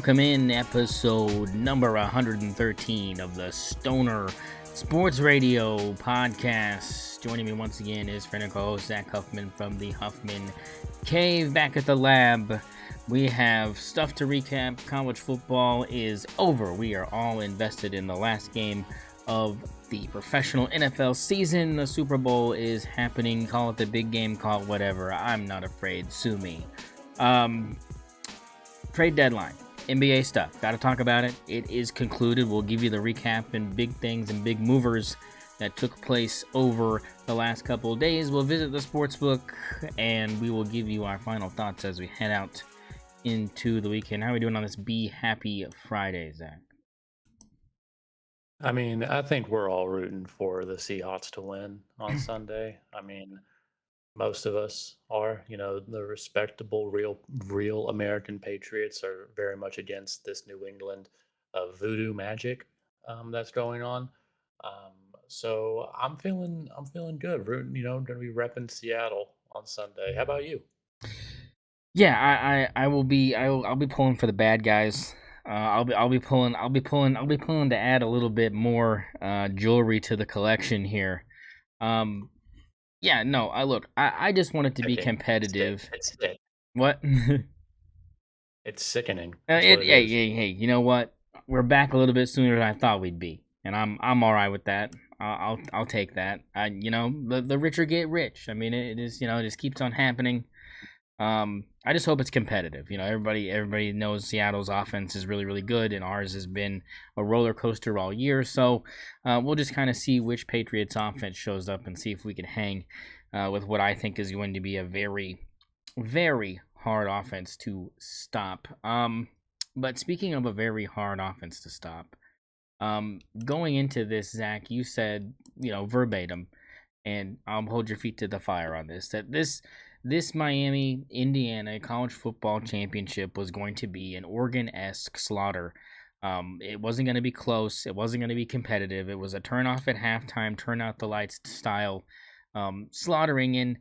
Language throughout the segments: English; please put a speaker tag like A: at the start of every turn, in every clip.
A: welcome in episode number 113 of the St0ner Sports Radio podcast. Joining me once again is friend and co-host Zach Huffman from the Huffman Cave. Back at the lab, we have stuff to recap. College football is over. We are all invested in the last game of the professional NFL season. The Superbowl is happening. Call it the big game, call it whatever. I'm not afraid. Sue me. Trade deadline, NBA stuff. Got to talk about it. It is concluded. We'll give you the recap and big things and big movers that took place over the last couple of days. We'll visit the sportsbook and we will give you our final thoughts as we head out into the weekend. How are we doing on this Be Happy Friday, Zach?
B: I mean, I think we're all rooting for the Seahawks to win on Sunday. I mean, most of us are. The respectable, real American patriots are very much against this New England voodoo magic that's going on. So I'm feeling good. Rooting, going to be repping Seattle on Sunday. How about you?
A: Yeah, I'll be pulling for the bad guys. I'll be pulling to add a little bit more jewelry to the collection here. Yeah, no, I just want it to be competitive.
B: It's sick.
A: What?
B: It's sickening.
A: Hey, you know what? We're back a little bit sooner than I thought we'd be, and I'm all right with that. I'll take that. The richer get rich. I mean, it is, it just keeps on happening. I just hope it's competitive. Everybody knows Seattle's offense is really, really good, and ours has been a roller coaster all year. So we'll just kind of see which Patriots offense shows up and see if we can hang with what I think is going to be a very, very hard offense to stop. But speaking of a very hard offense to stop, going into this, Zach, you said, verbatim, and I'll hold your feet to the fire on this, that this Miami-Indiana college football championship was going to be an Oregon-esque slaughter. It wasn't going to be close. It wasn't going to be competitive. It was a turn-off at halftime, turn-out-the-lights style slaughtering. And,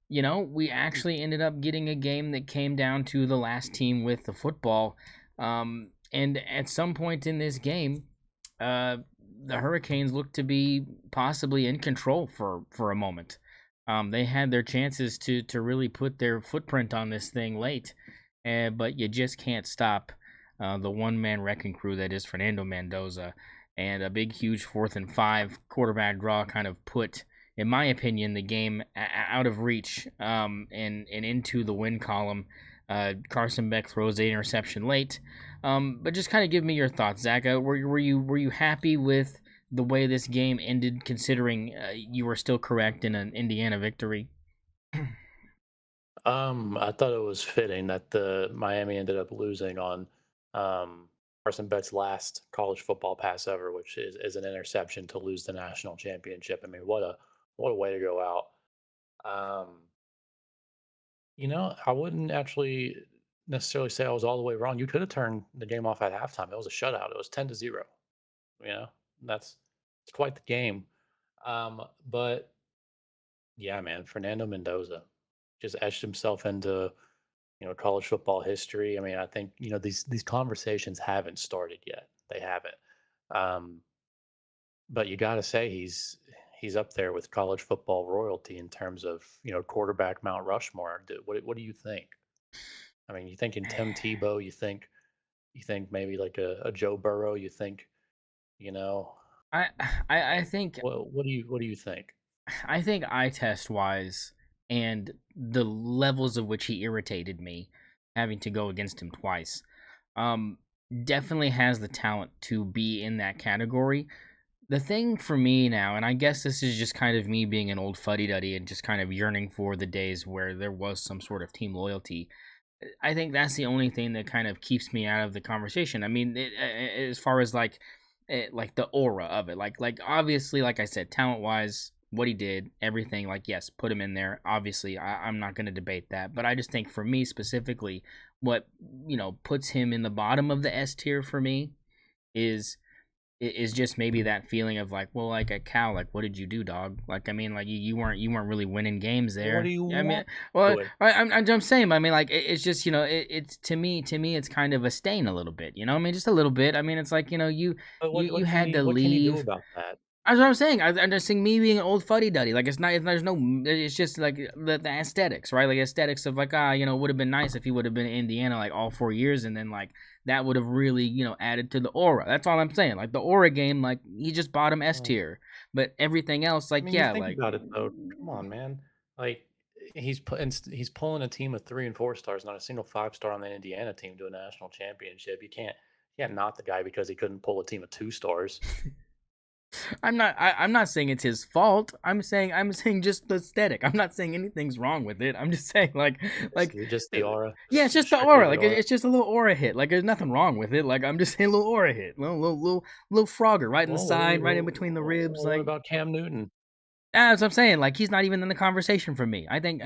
A: we actually ended up getting a game that came down to the last team with the football. And at some point in this game, the Hurricanes looked to be possibly in control for a moment. They had their chances to really put their footprint on this thing late, but you just can't stop the one-man wrecking crew that is Fernando Mendoza. And a big, huge 4th and 5 quarterback draw kind of put, in my opinion, the game out of reach and into the win column. Carson Beck throws an interception late. But just kind of give me your thoughts, Zach. Were you happy with the way this game ended, considering you were still correct in an Indiana victory?
B: I thought it was fitting that the Miami ended up losing on Carson Beck's last college football pass ever, which is an interception to lose the national championship. I mean, what a way to go out. I wouldn't actually necessarily say I was all the way wrong. You could have turned the game off at halftime. It was a shutout. It was 10-0. It's quite the game. But yeah, man, Fernando Mendoza just etched himself into college football history. I mean, I think these conversations haven't started yet. They haven't. But you got to say he's up there with college football royalty in terms of quarterback Mount Rushmore. What do you think? I mean, you thinking Tim Tebow? You think maybe like a Joe Burrow? You think
A: I think.
B: What do you think?
A: I think eye test wise and the levels of which he irritated me, having to go against him twice, definitely has the talent to be in that category. The thing for me now, and I guess this is just kind of me being an old fuddy-duddy and just kind of yearning for the days where there was some sort of team loyalty, I think that's the only thing that kind of keeps me out of the conversation. I mean, as far as like the aura of it, like obviously, like I said, talent-wise, what he did, everything, like, yes, put him in there. Obviously, I'm not going to debate that, but I just think for me specifically, what puts him in the bottom of the S tier for me is is just maybe that feeling of like, well, like at Cal, like what did you do, dog? Like I mean, like you weren't really winning games
B: What do
A: there.
B: you
A: I mean,
B: want
A: well,
B: doing?
A: I'm saying, I mean, like it's just it's to me, it's kind of a stain a little bit, I mean, just a little bit. I mean, it's like you
B: But
A: you you
B: what can
A: had
B: he
A: to
B: what can he do
A: leave.
B: about that?
A: That's what I'm saying. I'm just saying me being an old fuddy duddy. Like there's no. It's just like the aesthetics, right? Like aesthetics of like would have been nice if he would have been in Indiana like all 4 years, and then like that would have really added to the aura. That's all I'm saying. Like the aura game, like he just bottom S
B: Mm.
A: tier, but everything else,
B: I
A: like
B: mean, you
A: yeah,
B: think
A: like
B: about it though. Come on, man. Like he's pulling a team of 3 and 4 stars, not a single 5 star on the Indiana team to a national championship. You can't knock the guy because he couldn't pull a team of 2 stars.
A: I'm not saying it's his fault. I'm saying just the aesthetic. I'm not saying anything's wrong with it. I'm just saying like
B: Just the aura,
A: yeah, it's just the
B: strictly
A: aura.
B: the
A: Like
B: aura.
A: it's just a little aura hit. Like there's nothing wrong with it. Like I'm just saying, a little aura hit, little frogger right in the
B: Well,
A: side, right in between the ribs.
B: what
A: Like
B: about Cam Newton?
A: that's what I'm saying. Like he's not even in the conversation for me. I think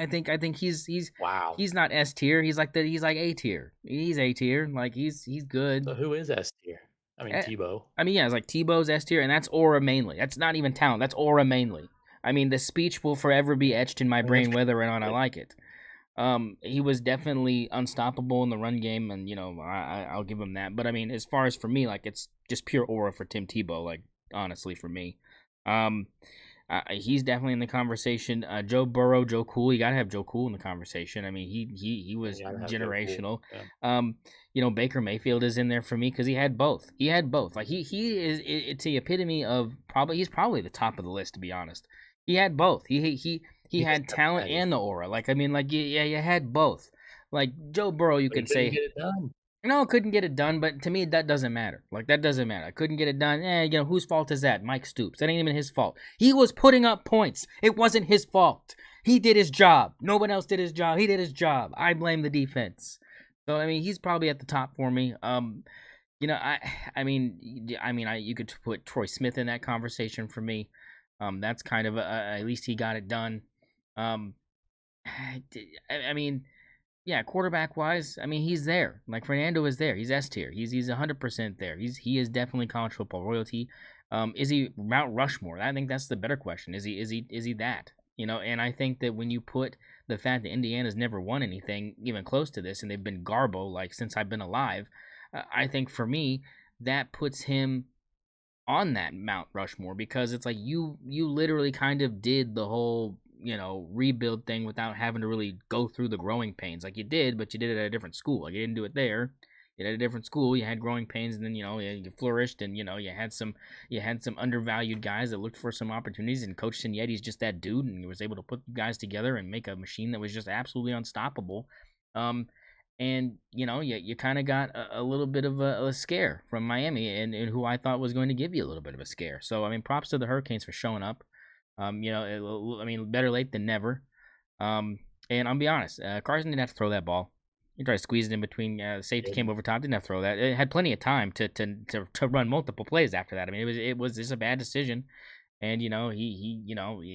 B: Wow.
A: he's not S tier. He's like A tier. He's A tier. Like he's good.
B: So who is S tier? I mean
A: Eh,
B: Tebow.
A: I mean, yeah, it's like Tebow's S tier, and that's aura mainly. That's not even talent. That's aura mainly. I mean, the speech will forever be etched in my
B: I mean, that's
A: brain, whether or not I
B: good.
A: like it. He was definitely unstoppable in the run game, and I'll give him that. But I mean, as far as for me, like it's just pure aura for Tim Tebow. Like honestly, for me, um, he's definitely in the conversation. Joe Burrow, Joe Cool. You gotta have Joe Cool in the conversation. I mean, he
B: You
A: was
B: gotta have Joe Cool.
A: generational.
B: Yeah.
A: Baker Mayfield is in there for me because he had both. He had both. Like he is. It's the epitome of probably. He's probably the top of the list, to be honest. He had both. He
B: He just
A: had
B: kept
A: talent
B: playing.
A: and the aura. Like I mean, like yeah, you had both. Like Joe Burrow, you
B: But he
A: can
B: couldn't
A: say
B: get it done.
A: no, couldn't get it done, but to me that doesn't matter. Like that doesn't matter. I couldn't get it done. Whose fault is that? Mike Stoops. That ain't even his fault. He was putting up points. It wasn't his fault. He did his job. No one else did his job. He did his job. I blame the defense. So I mean, he's probably at the top for me. You could put Troy Smith in that conversation for me. That's kind of at least he got it done. Um, I mean, yeah, quarterback wise, I mean he's there. Like Fernando is there. He's S tier. He's 100% there. He is definitely college football royalty. Is he Mount Rushmore? I think that's the better question. Is he that? And I think that when you put the fact that Indiana's never won anything even close to this, and they've been Garbo like since I've been alive, I think for me that puts him on that Mount Rushmore because it's like you literally kind of did the whole rebuild thing without having to really go through the growing pains like you did, but you did it at a different school. Like you didn't do it there. You did it at a different school. You had growing pains, and then you flourished, and you had some undervalued guys that looked for some opportunities, and Coach Signetti's just that dude, and he was able to put guys together and make a machine that was just absolutely unstoppable. Um, and you kind of got a little bit of a scare from Miami, and who I thought was going to give you a little bit of a scare. So I mean, props to the Hurricanes for showing up. I mean, better late than never. And I'll be honest, Carson didn't have to throw that ball. He tried to squeeze it in between. The safety came over top. Didn't have to throw that. It had plenty of time to run multiple plays after that. I mean, it was just a bad decision. And you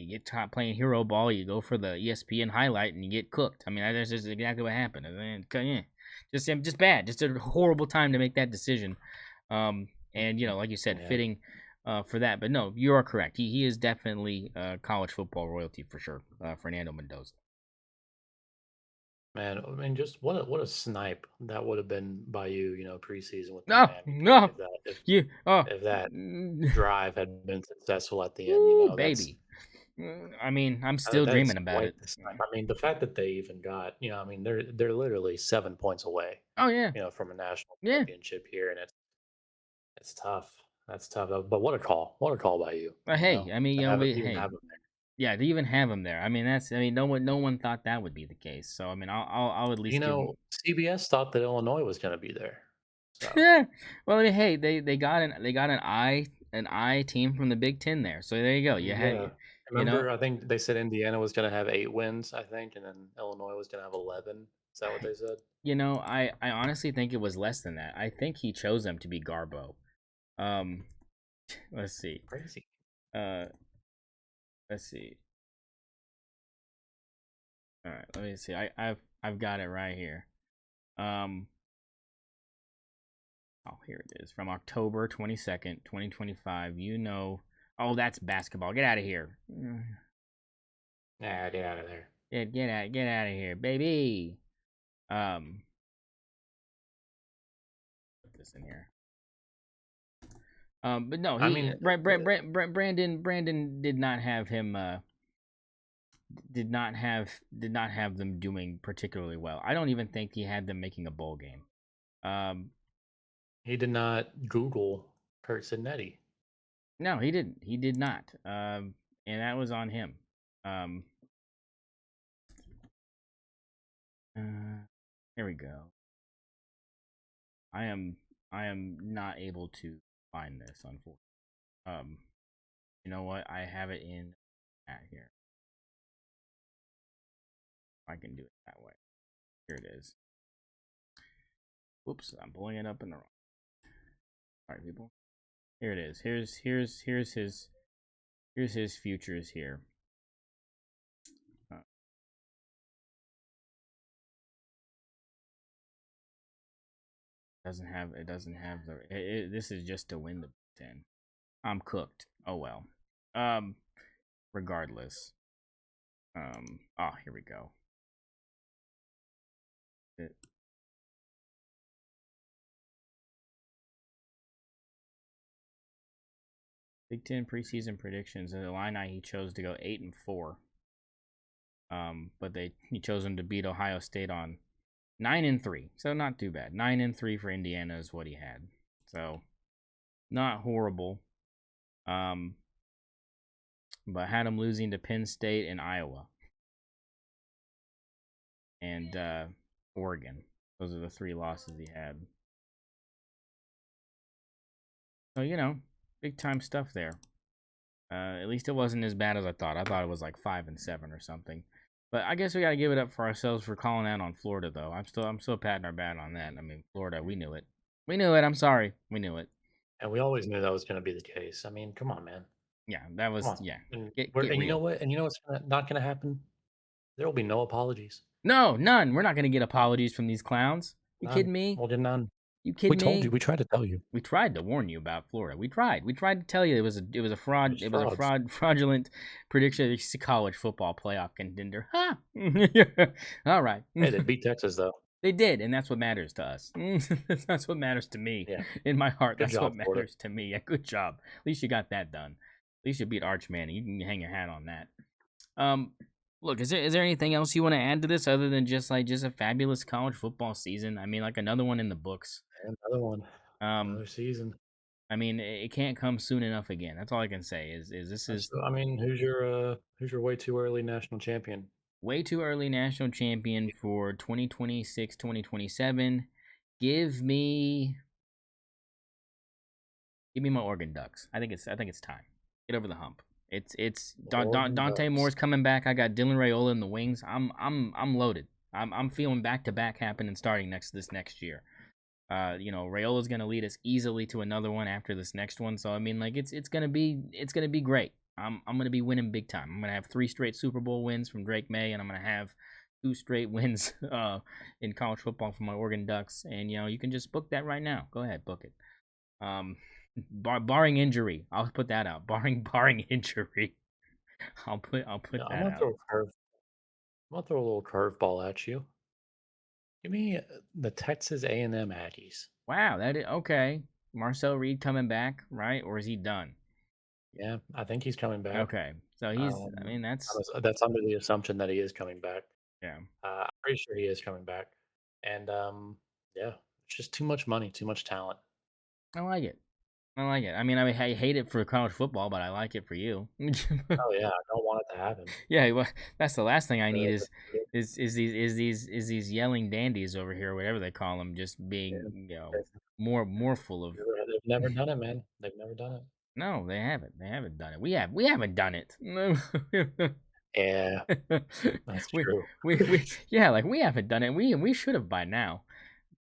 A: get caught playing hero ball. You go for the ESPN highlight and you get cooked. I mean, that's just exactly what happened. And yeah, just bad. Just a horrible time to make that decision. And like you said,
B: Yeah.
A: fitting for that. But no, you are correct. He is definitely college football royalty for sure. Fernando Mendoza.
B: Man, I mean, just what a snipe that would have been by you, preseason with the
A: No,
B: Miami pick
A: no,
B: if that if
A: you. Oh,
B: if that
A: mm,
B: drive had been successful at the end.
A: ooh,
B: That's
A: baby. I mean, I'm still
B: that is
A: dreaming about
B: quite
A: it.
B: the snipe. I mean, the fact that they even got, I mean, they're literally 7 points away,
A: Oh yeah,
B: from a national
A: yeah.
B: championship here, and it's tough. That's tough. But what a call! What a call by you.
A: Hey, I mean,
B: To have it, even
A: hey,
B: have him there.
A: yeah, to even have him there. I mean, no one thought that would be the case. So I mean, I'll at least give him.
B: CBS thought that Illinois was going to be there, so.
A: Yeah. Well, I mean, hey, they got an I team from the Big Ten there. So there you go. You had,
B: Yeah.
A: you know,
B: Remember, I think they said Indiana was gonna have 8 wins, I think, and then Illinois was gonna have 11. Is that what they said?
A: I honestly think it was less than that. I think he chose them to be Garbo. Um, let's see.
B: Crazy.
A: Uh, let's see. All right, let me see. I've got it right here. Um, Oh, here it is. From October 22nd, 2025. You know. Oh, that's basketball. Get out of here.
B: Yeah, get out of there.
A: Get out of here, baby. Put this in here. But no, Brandon did not have him. Did not have them doing particularly well. I don't even think he had them making a bowl game.
B: He did not Google Kurt and Netty.
A: No, he didn't. He did not. And that was on him. Here we go. I am not able to find this, unfortunately. You know what? I have it in here. I can do it that way. Here it is. Whoops, I'm pulling it up in the wrong. All right, people. Here it is. Here's his futures here. It doesn't have the. This is just to win the Big Ten. I'm cooked. Oh well. Regardless. Oh, here we go. Big Ten preseason predictions. The Illini, he chose to go 8-4. But he chose them to beat Ohio State on 9-3. So not too bad. 9-3 for Indiana is what he had. So not horrible. But had him losing to Penn State and Iowa. And Oregon. Those are the 3 losses he had. So, you know, big time stuff there. At least it wasn't as bad as I thought. I thought it was like 5-7 or something. But I guess we got to give it up for ourselves for calling out on Florida, though. I'm still patting our bat on that. I mean, Florida, we knew it. We knew it. I'm sorry, we knew it.
B: And we always knew that was going to be the case. I mean, come on, man.
A: Yeah, that was yeah.
B: And,
A: get
B: you know what? And you know what's not going to happen? There will be no apologies.
A: No, none. We're not going to get apologies from these clowns. You kidding me?
B: Well, then none.
A: You kidding me?
B: We told you. We tried to tell you.
A: We tried to warn you about Florida. We tried to tell you it was a fraud. It was a fraudulent prediction of a college football playoff contender. Ha! All right.
B: Hey, they beat Texas though.
A: They did, and that's what matters to us. That's what matters to me. Yeah. In my heart, that's what matters to me. Yeah, good job. At least you got that done. At least you beat Arch Manning. You can hang your hat on that. Look, is there anything else you want to add to this other than just a fabulous college football season? I mean, like another one in the books.
B: Another one. Another season.
A: I mean, it can't come soon enough again. That's all I can say. Is this is?
B: I mean, who's your way too early national champion?
A: Way too early national champion for 2026, 2027. Give me my Oregon Ducks. I think it's time. Get over the hump. It's Dante Moore's coming back. I got Dylan Raiola in the wings. I'm loaded. I'm feeling back to back happening starting this next year. You know, Raiola's gonna lead us easily to another one after this next one. So I mean, like it's gonna be great. I'm gonna be winning big time. I'm gonna have 3 straight Super Bowl wins from Drake May, and I'm gonna have 2 straight wins in college football from my Oregon Ducks. And you know, you can just book that right now. Go ahead, book it. Barring injury, I'll put that out. Barring injury, I'll put that out.
B: I'm gonna throw a little curveball at you. Give me the Texas A&M Aggies.
A: Wow, that is okay. Marcel Reed coming back, right? Or is he done?
B: Yeah, I think he's coming back.
A: Okay, so he's. I mean, that's
B: under the assumption that he is coming back.
A: Yeah,
B: I'm pretty sure he is coming back. And yeah, it's just too much money, too much talent.
A: I like it. I mean, I hate it for college football, but I like it for you.
B: Oh yeah, I don't want it to happen.
A: Yeah, well, that's the last thing I need is these yelling dandies over here, whatever they call them, just being more full of.
B: They've never done it, man. They've never done it.
A: No, they haven't. They haven't done it. We haven't done it.
B: Yeah, that's true.
A: We haven't done it. We should have by now.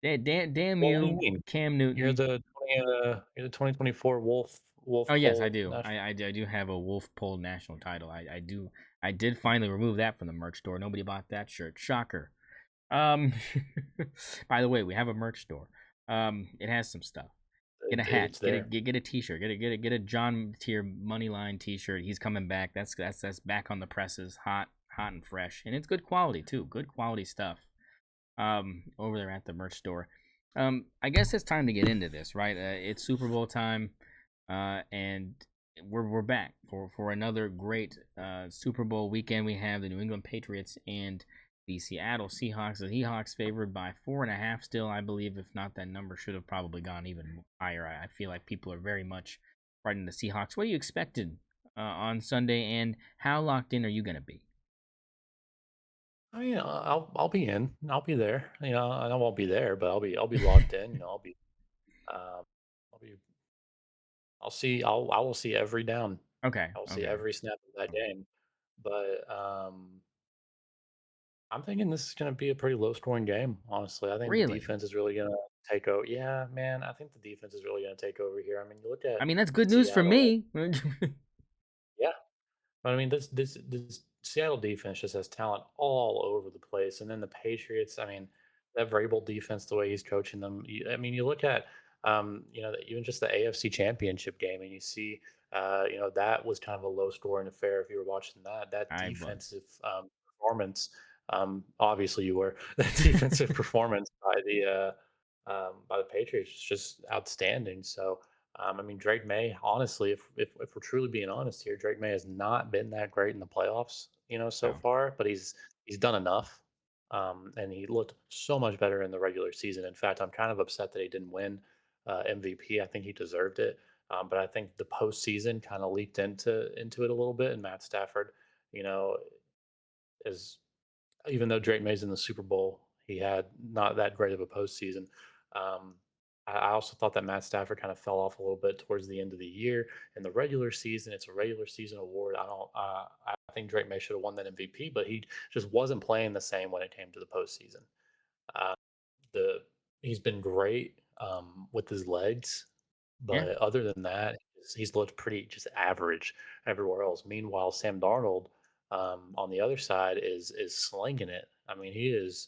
A: Damn you, Cam Newton.
B: You're the 2024 Wolf.
A: Oh yes, I do. I do have a Wolf Pole national title. I do. I did finally remove that from the merch store. Nobody bought that shirt. Shocker. By the way, we have a merch store. It has some stuff. Get a hat.
B: It's there.
A: Get a T-shirt. Get a John Tier Moneyline T-shirt. He's coming back. That's back on the presses, hot and fresh, and it's good quality too. Good quality stuff. Over there at the merch store. I guess it's time to get into this, right? It's Super Bowl time, and we're back for another great Super Bowl weekend. We have the New England Patriots and the Seattle Seahawks. The Seahawks favored by 4.5 still, I believe. If not, that number should have probably gone even higher. I feel like people are very much riding the Seahawks. What are you expected on Sunday, and how locked in are you going to be?
B: I mean, I'll be in. I'll be there. I won't be there, but I'll be logged in. Um, I'll be I will see every down.
A: Okay,
B: I will see
A: okay,
B: every snap of that game. But I'm thinking this is going to be a pretty low scoring game. Honestly, I think the
A: really?
B: defense is really going to take over. Yeah, man, I think the defense is really going to take over here. I mean, you look
A: I
B: at
A: mean, that's good news for
B: Seattle.
A: me.
B: Yeah, but I mean, this Seattle defense just has talent all over the place, and then the Patriots. I mean, that Vrabel defense, the way he's coaching them. I mean, you look at even just the AFC Championship game, and you see, that was kind of a low scoring affair. If you were watching that
A: I was.
B: defensive performance, obviously you were that defensive performance by the Patriots is just outstanding. So. I mean, Drake May, honestly, if we're truly being honest here, Drake May has not been that great in the playoffs, so
A: No.
B: far, but he's done enough. And he looked so much better in the regular season. In fact, I'm kind of upset that he didn't win MVP. I think he deserved it. But I think the postseason kind of leaked into it a little bit. And Matt Stafford, you know, is even though Drake May's in the Super Bowl, he had not that great of a postseason. Um, I also thought that Matt Stafford kind of fell off a little bit towards the end of the year. In the regular season, it's a regular season award. I don't. I think Drake May should have won that MVP, but he just wasn't playing the same when it came to the postseason. Uh, the He's been great with his legs,
A: Yeah.
B: but other than that, he's looked pretty just average everywhere else. Meanwhile, Sam Darnold on the other side is slinging it. I mean, he is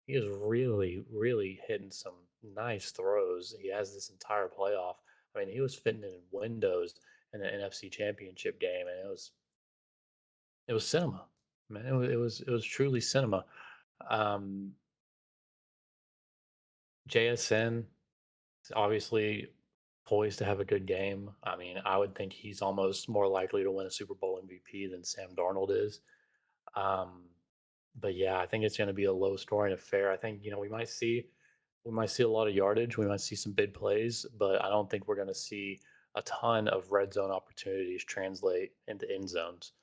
B: really really hitting some nice throws. He has this entire playoff. I mean, he was fitting in windows in the NFC Championship game, and it was cinema. Man, it was truly cinema. Um, JSN is obviously poised to have a good game. I mean, I would think he's almost more likely to win a Super Bowl MVP than Sam Darnold is. Um, but yeah, I think it's going to be a low scoring affair. I think we might see a lot of yardage. We might see some big plays, but I don't think we're going to see a ton of red zone opportunities translate into end zones.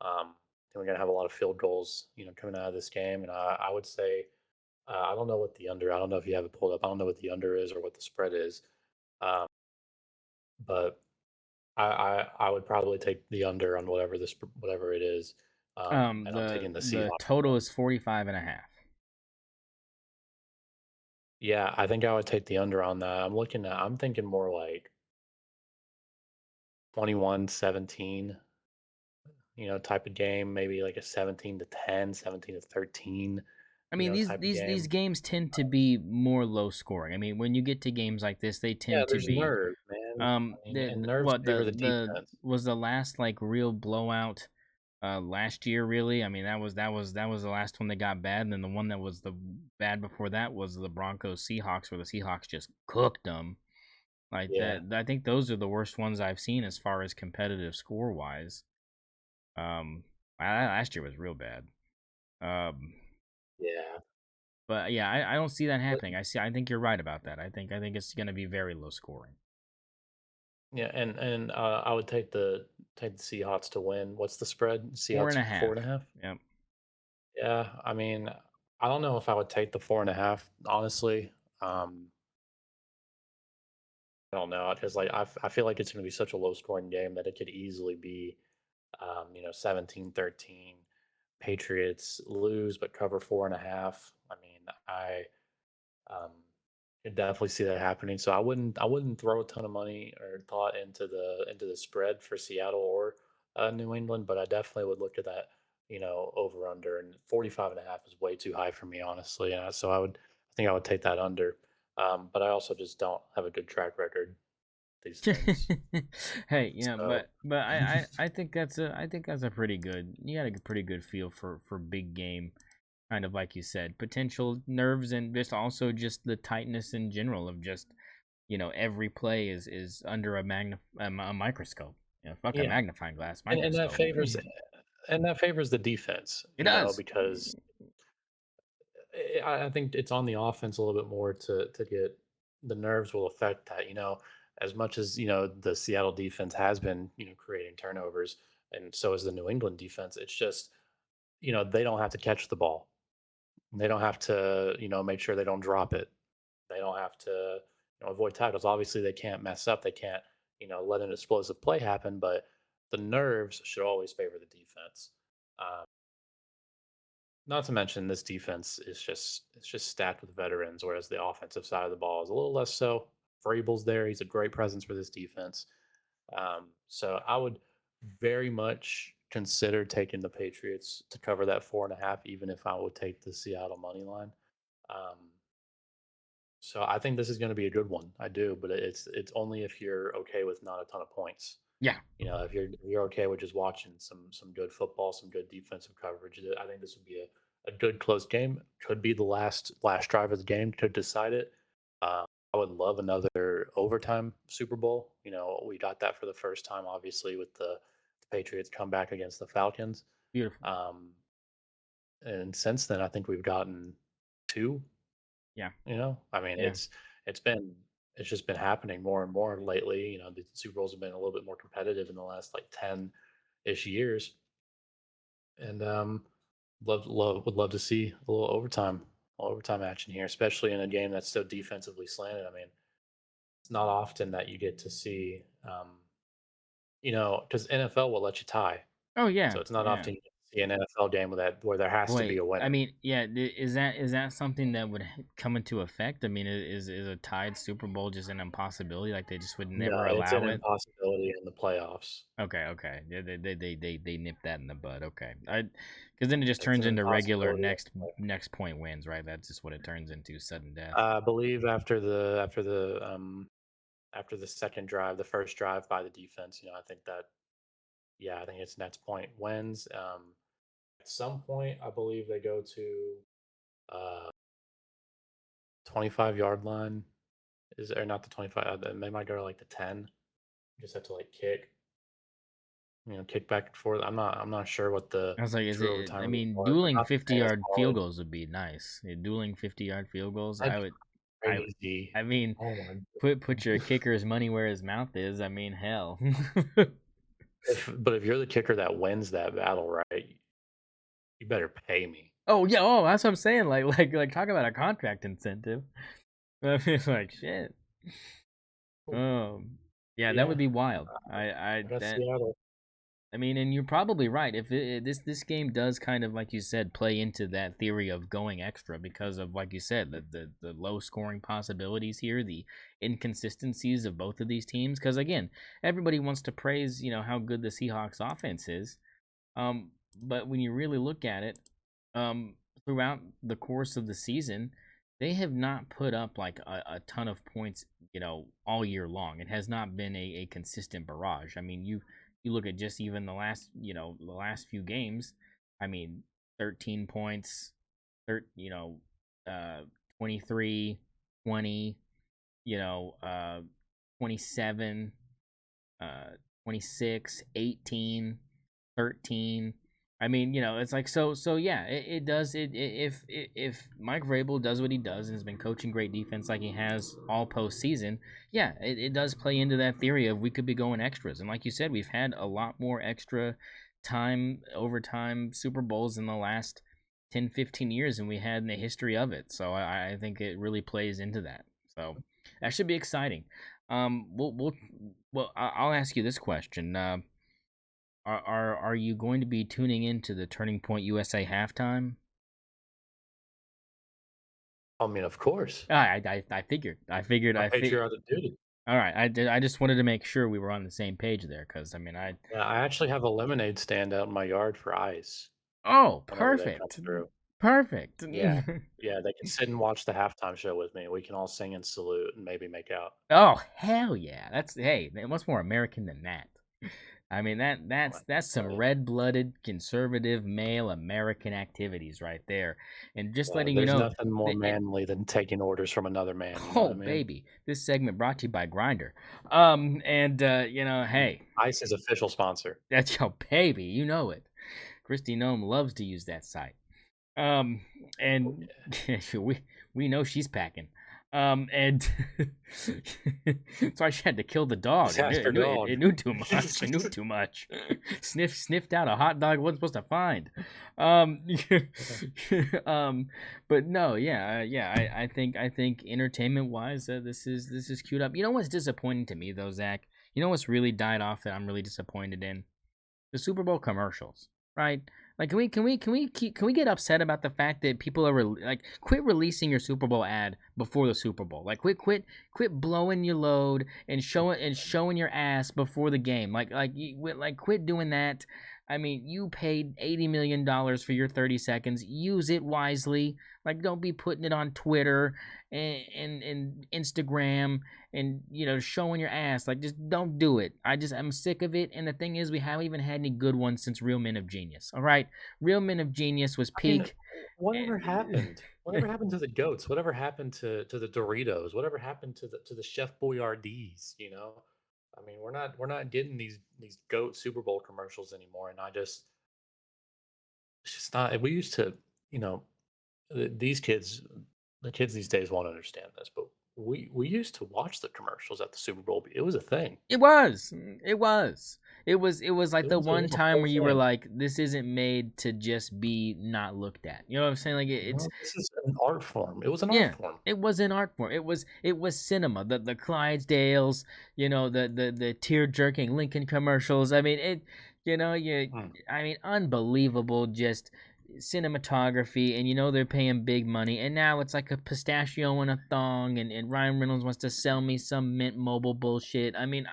B: And we're going to have a lot of field goals, coming out of this game. And I would say I don't know what the under. I don't know if you have it pulled up. I don't know what the under is or what the spread is. Um, but I would probably take the under on whatever it is. And I'm taking the
A: The
B: Seahawks.
A: total is 45.5.
B: Yeah, I think I would take the under on that. I'm thinking more like 21-17, type of game, maybe like a 17-10, 17-13,
A: I mean,
B: type of
A: these
B: game.
A: games tend to be more low scoring. I mean, when you get to games like this, they
B: Yeah,
A: tend to
B: there's
A: be
B: nerve, man. I mean, and nerves
A: what
B: favor the
A: the
B: defense.
A: was the last like real blowout last year really. I mean, that was the last one that got bad, and then the one that was the bad before that was the Broncos Seahawks, where the Seahawks just cooked them. Like
B: Yeah,
A: that, I think those are the worst ones I've seen as far as competitive score wise. Um, last year was real bad. Um,
B: yeah,
A: but yeah, I don't see that
B: but
A: happening. I think you're right about that. I think it's going to be very low scoring.
B: yeah, and I would take the Seahawks to win. What's the spread?
A: Four
B: Seahawks
A: and a
B: four
A: half.
B: and a half.
A: Yep.
B: Yeah, I mean, I don't know if I would take the 4.5, honestly. I don't know because like I feel like it's going to be such a low scoring game that it could easily be 17-13. Patriots lose but cover 4.5. I mean, I um, could definitely see that happening. So I wouldn't throw a ton of money or thought into the spread for Seattle or New England, but I definitely would look at that, over under, and 45.5 is way too high for me, honestly. So I think I would take that under. But I also just don't have a good track record these things.
A: Hey, yeah,
B: So
A: but I think that's a pretty good. You got a pretty good feel for big game, kind of like you said, potential nerves and just also just the tightness in general of just every play is under a microscope. Fuck a
B: yeah,
A: magnifying glass,
B: and
A: microscope.
B: that favors the defense,
A: It does.
B: because I think it's on the offense a little bit more to get the nerves will affect that. As much as the Seattle defense has been creating turnovers, and so is the New England defense. It's just they don't have to catch the ball. They don't have to make sure they don't drop it. They don't have to avoid tackles. Obviously, they can't mess up. They can't let an explosive play happen. But the nerves should always favor the defense. Um, Not to mention this defense is just it's just stacked with veterans, whereas the offensive side of the ball is a little less so. Vrabel's there; he's a great presence for this defense. So I would very much consider taking the Patriots to cover that 4.5, even if I would take the Seattle money line. Um, so I think this is going to be a good one. I do, but it's only if you're okay with not a ton of points.
A: Yeah,
B: If you're okay with just watching some good football, some good defensive coverage, I think this would be a good close game. Could be the last drive of the game to decide it. I would love another overtime Super Bowl. We got that for the first time, obviously, with the Patriots comeback against the Falcons.
A: beautiful.
B: Um, and since then, I think we've gotten two.
A: Yeah,
B: I mean,
A: yeah.
B: it's just been happening more and more lately. The Super Bowls have been a little bit more competitive in the last like 10-ish years, and would love to see a little overtime action here, especially in a game that's so defensively slanted. I mean, it's not often that you get to see, because NFL will let you tie,
A: Oh
B: so
A: yeah,
B: it's not
A: yeah.
B: often you get to see an NFL game where there has to be
A: Wait,
B: a
A: I
B: winner.
A: mean, yeah, is that something that would come into effect? I mean, is a tied Super Bowl just an impossibility? Like they just would
B: No,
A: never
B: it's an
A: allow it?
B: impossibility in the playoffs.
A: Okay, okay. Yeah, they nip that in the bud. Okay, because then it just
B: It's
A: turns
B: an
A: into regular
B: impossibility in
A: next
B: the playoffs.
A: next point wins, right? That's just what it turns into, sudden death.
B: I believe after the second drive, the first drive by the defense, I think that yeah, I think it's next point wins. At some point, I believe they go to 25-yard line. Is or not the 25? They might go to like the 10. You just have to like kick back and forth. I'm not sure what the
A: I was like, is
B: true
A: it? I
B: overtime rules
A: mean,
B: are, but
A: dueling
B: not the same as
A: 50-yard field
B: college.
A: goals would be nice. Yeah, dueling 50-yard field goals,
B: That'd
A: I
B: be
A: would. I
B: crazy.
A: I mean,
B: Oh my!
A: put your kicker's money where his mouth is. I mean, hell.
B: But if you're the kicker that wins that battle, right? You better pay me.
A: Oh yeah, oh that's what I'm saying. Like talk about a contract incentive. I mean, like shit. Yeah, that would
B: Yeah,
A: be wild.
B: I got
A: That
B: Seattle.
A: I mean, and you're probably right. If this game does kind of like you said play into that theory of going extra because of like you said the low scoring possibilities here, the inconsistencies of both of these teams. Because again, everybody wants to praise how good the Seahawks offense is. But when you really look at it, throughout the course of the season, they have not put up like a ton of points, all year long. It has not been a consistent barrage. I mean, you look at just even the last few games. I mean, 13 points, 23, 20, 27, uh, 26, 18, 13. I mean, it's like so yeah, it does if Mike Vrabel does what he does and has been coaching great defense like he has all postseason, yeah, it does play into that theory of we could be going extras. And like you said, we've had a lot more extra time overtime Super Bowls in the last 10, 15 years than we had in the history of it. So I think it really plays into that. So that should be exciting. I'll ask you this question. Are you going to be tuning into the Turning Point USA halftime?
B: I mean, of course,
A: I figured.
B: my patriotic duty.
A: All right. I did. I just wanted to make sure we were on the same page there, because I mean, I.
B: Yeah, I actually have a lemonade stand out in my yard for ice
A: Oh,
B: whenever they come
A: perfect.
B: through.
A: Perfect.
B: Yeah. Yeah, they can sit and watch the halftime show with me. We can all sing and salute and maybe make out.
A: Oh, hell yeah. Hey, man, what's more American than that? I mean
B: Oh my
A: that's some
B: god.
A: red-blooded conservative male American activities right there. And just letting you
B: There's
A: know
B: nothing more
A: that it
B: manly than taking orders from another man, you know what
A: oh
B: I mean?
A: baby, this segment brought to you by Grinder. And hey,
B: ICE's official sponsor.
A: that's your baby, you know it. Christy Nome loves to use that site. Um,
B: Oh,
A: and
B: yeah.
A: we know she's packing. And so I had to kill the dog.
B: Just ask your dog.
A: It knew too much. It knew too much. Sniffed out a hot dog. It wasn't supposed to find. Um, but no, yeah. I think entertainment wise, this is queued up. You know what's disappointing to me though, Zach? You know what's really died off that I'm really disappointed in? The Super Bowl commercials, right? Like, can we get upset about the fact that people are like, quit releasing your Super Bowl ad before the Super Bowl? Like, quit blowing your load and showing your ass before the game. Like quit doing that. I mean, you paid $80 million for your 30 seconds. Use it wisely. Like, don't be putting it on Twitter and Instagram and showing your ass. Like, just don't do it. I'm sick of it. And the thing is, we haven't even had any good ones since Real Men of Genius. All right, Real Men of Genius was
B: I mean,
A: peak.
B: whatever happened? Whatever happened to the goats? Whatever happened to the Doritos? Whatever happened to the Chef Boyardees? You know, I mean, we're not getting these goat Super Bowl commercials anymore, and it's just not. We used to, you know, these kids, the kids these days won't understand this, but we used to watch the commercials at the Super Bowl. It was a thing.
A: It was. It was. It was like
B: It
A: the
B: was
A: one
B: a
A: time
B: whole
A: where you were
B: thing.
A: like, this isn't made to just be not looked at. You know what I'm saying? Like it's
B: No, this is an art form. It was an art
A: yeah.
B: form.
A: It was an art form. It was cinema. The Clydesdales, the tear jerking Lincoln commercials. I mean
B: Mm.
A: I mean unbelievable just cinematography, and they're paying big money, and now it's like a pistachio and a thong, and Ryan Reynolds wants to sell me some Mint Mobile bullshit. I mean,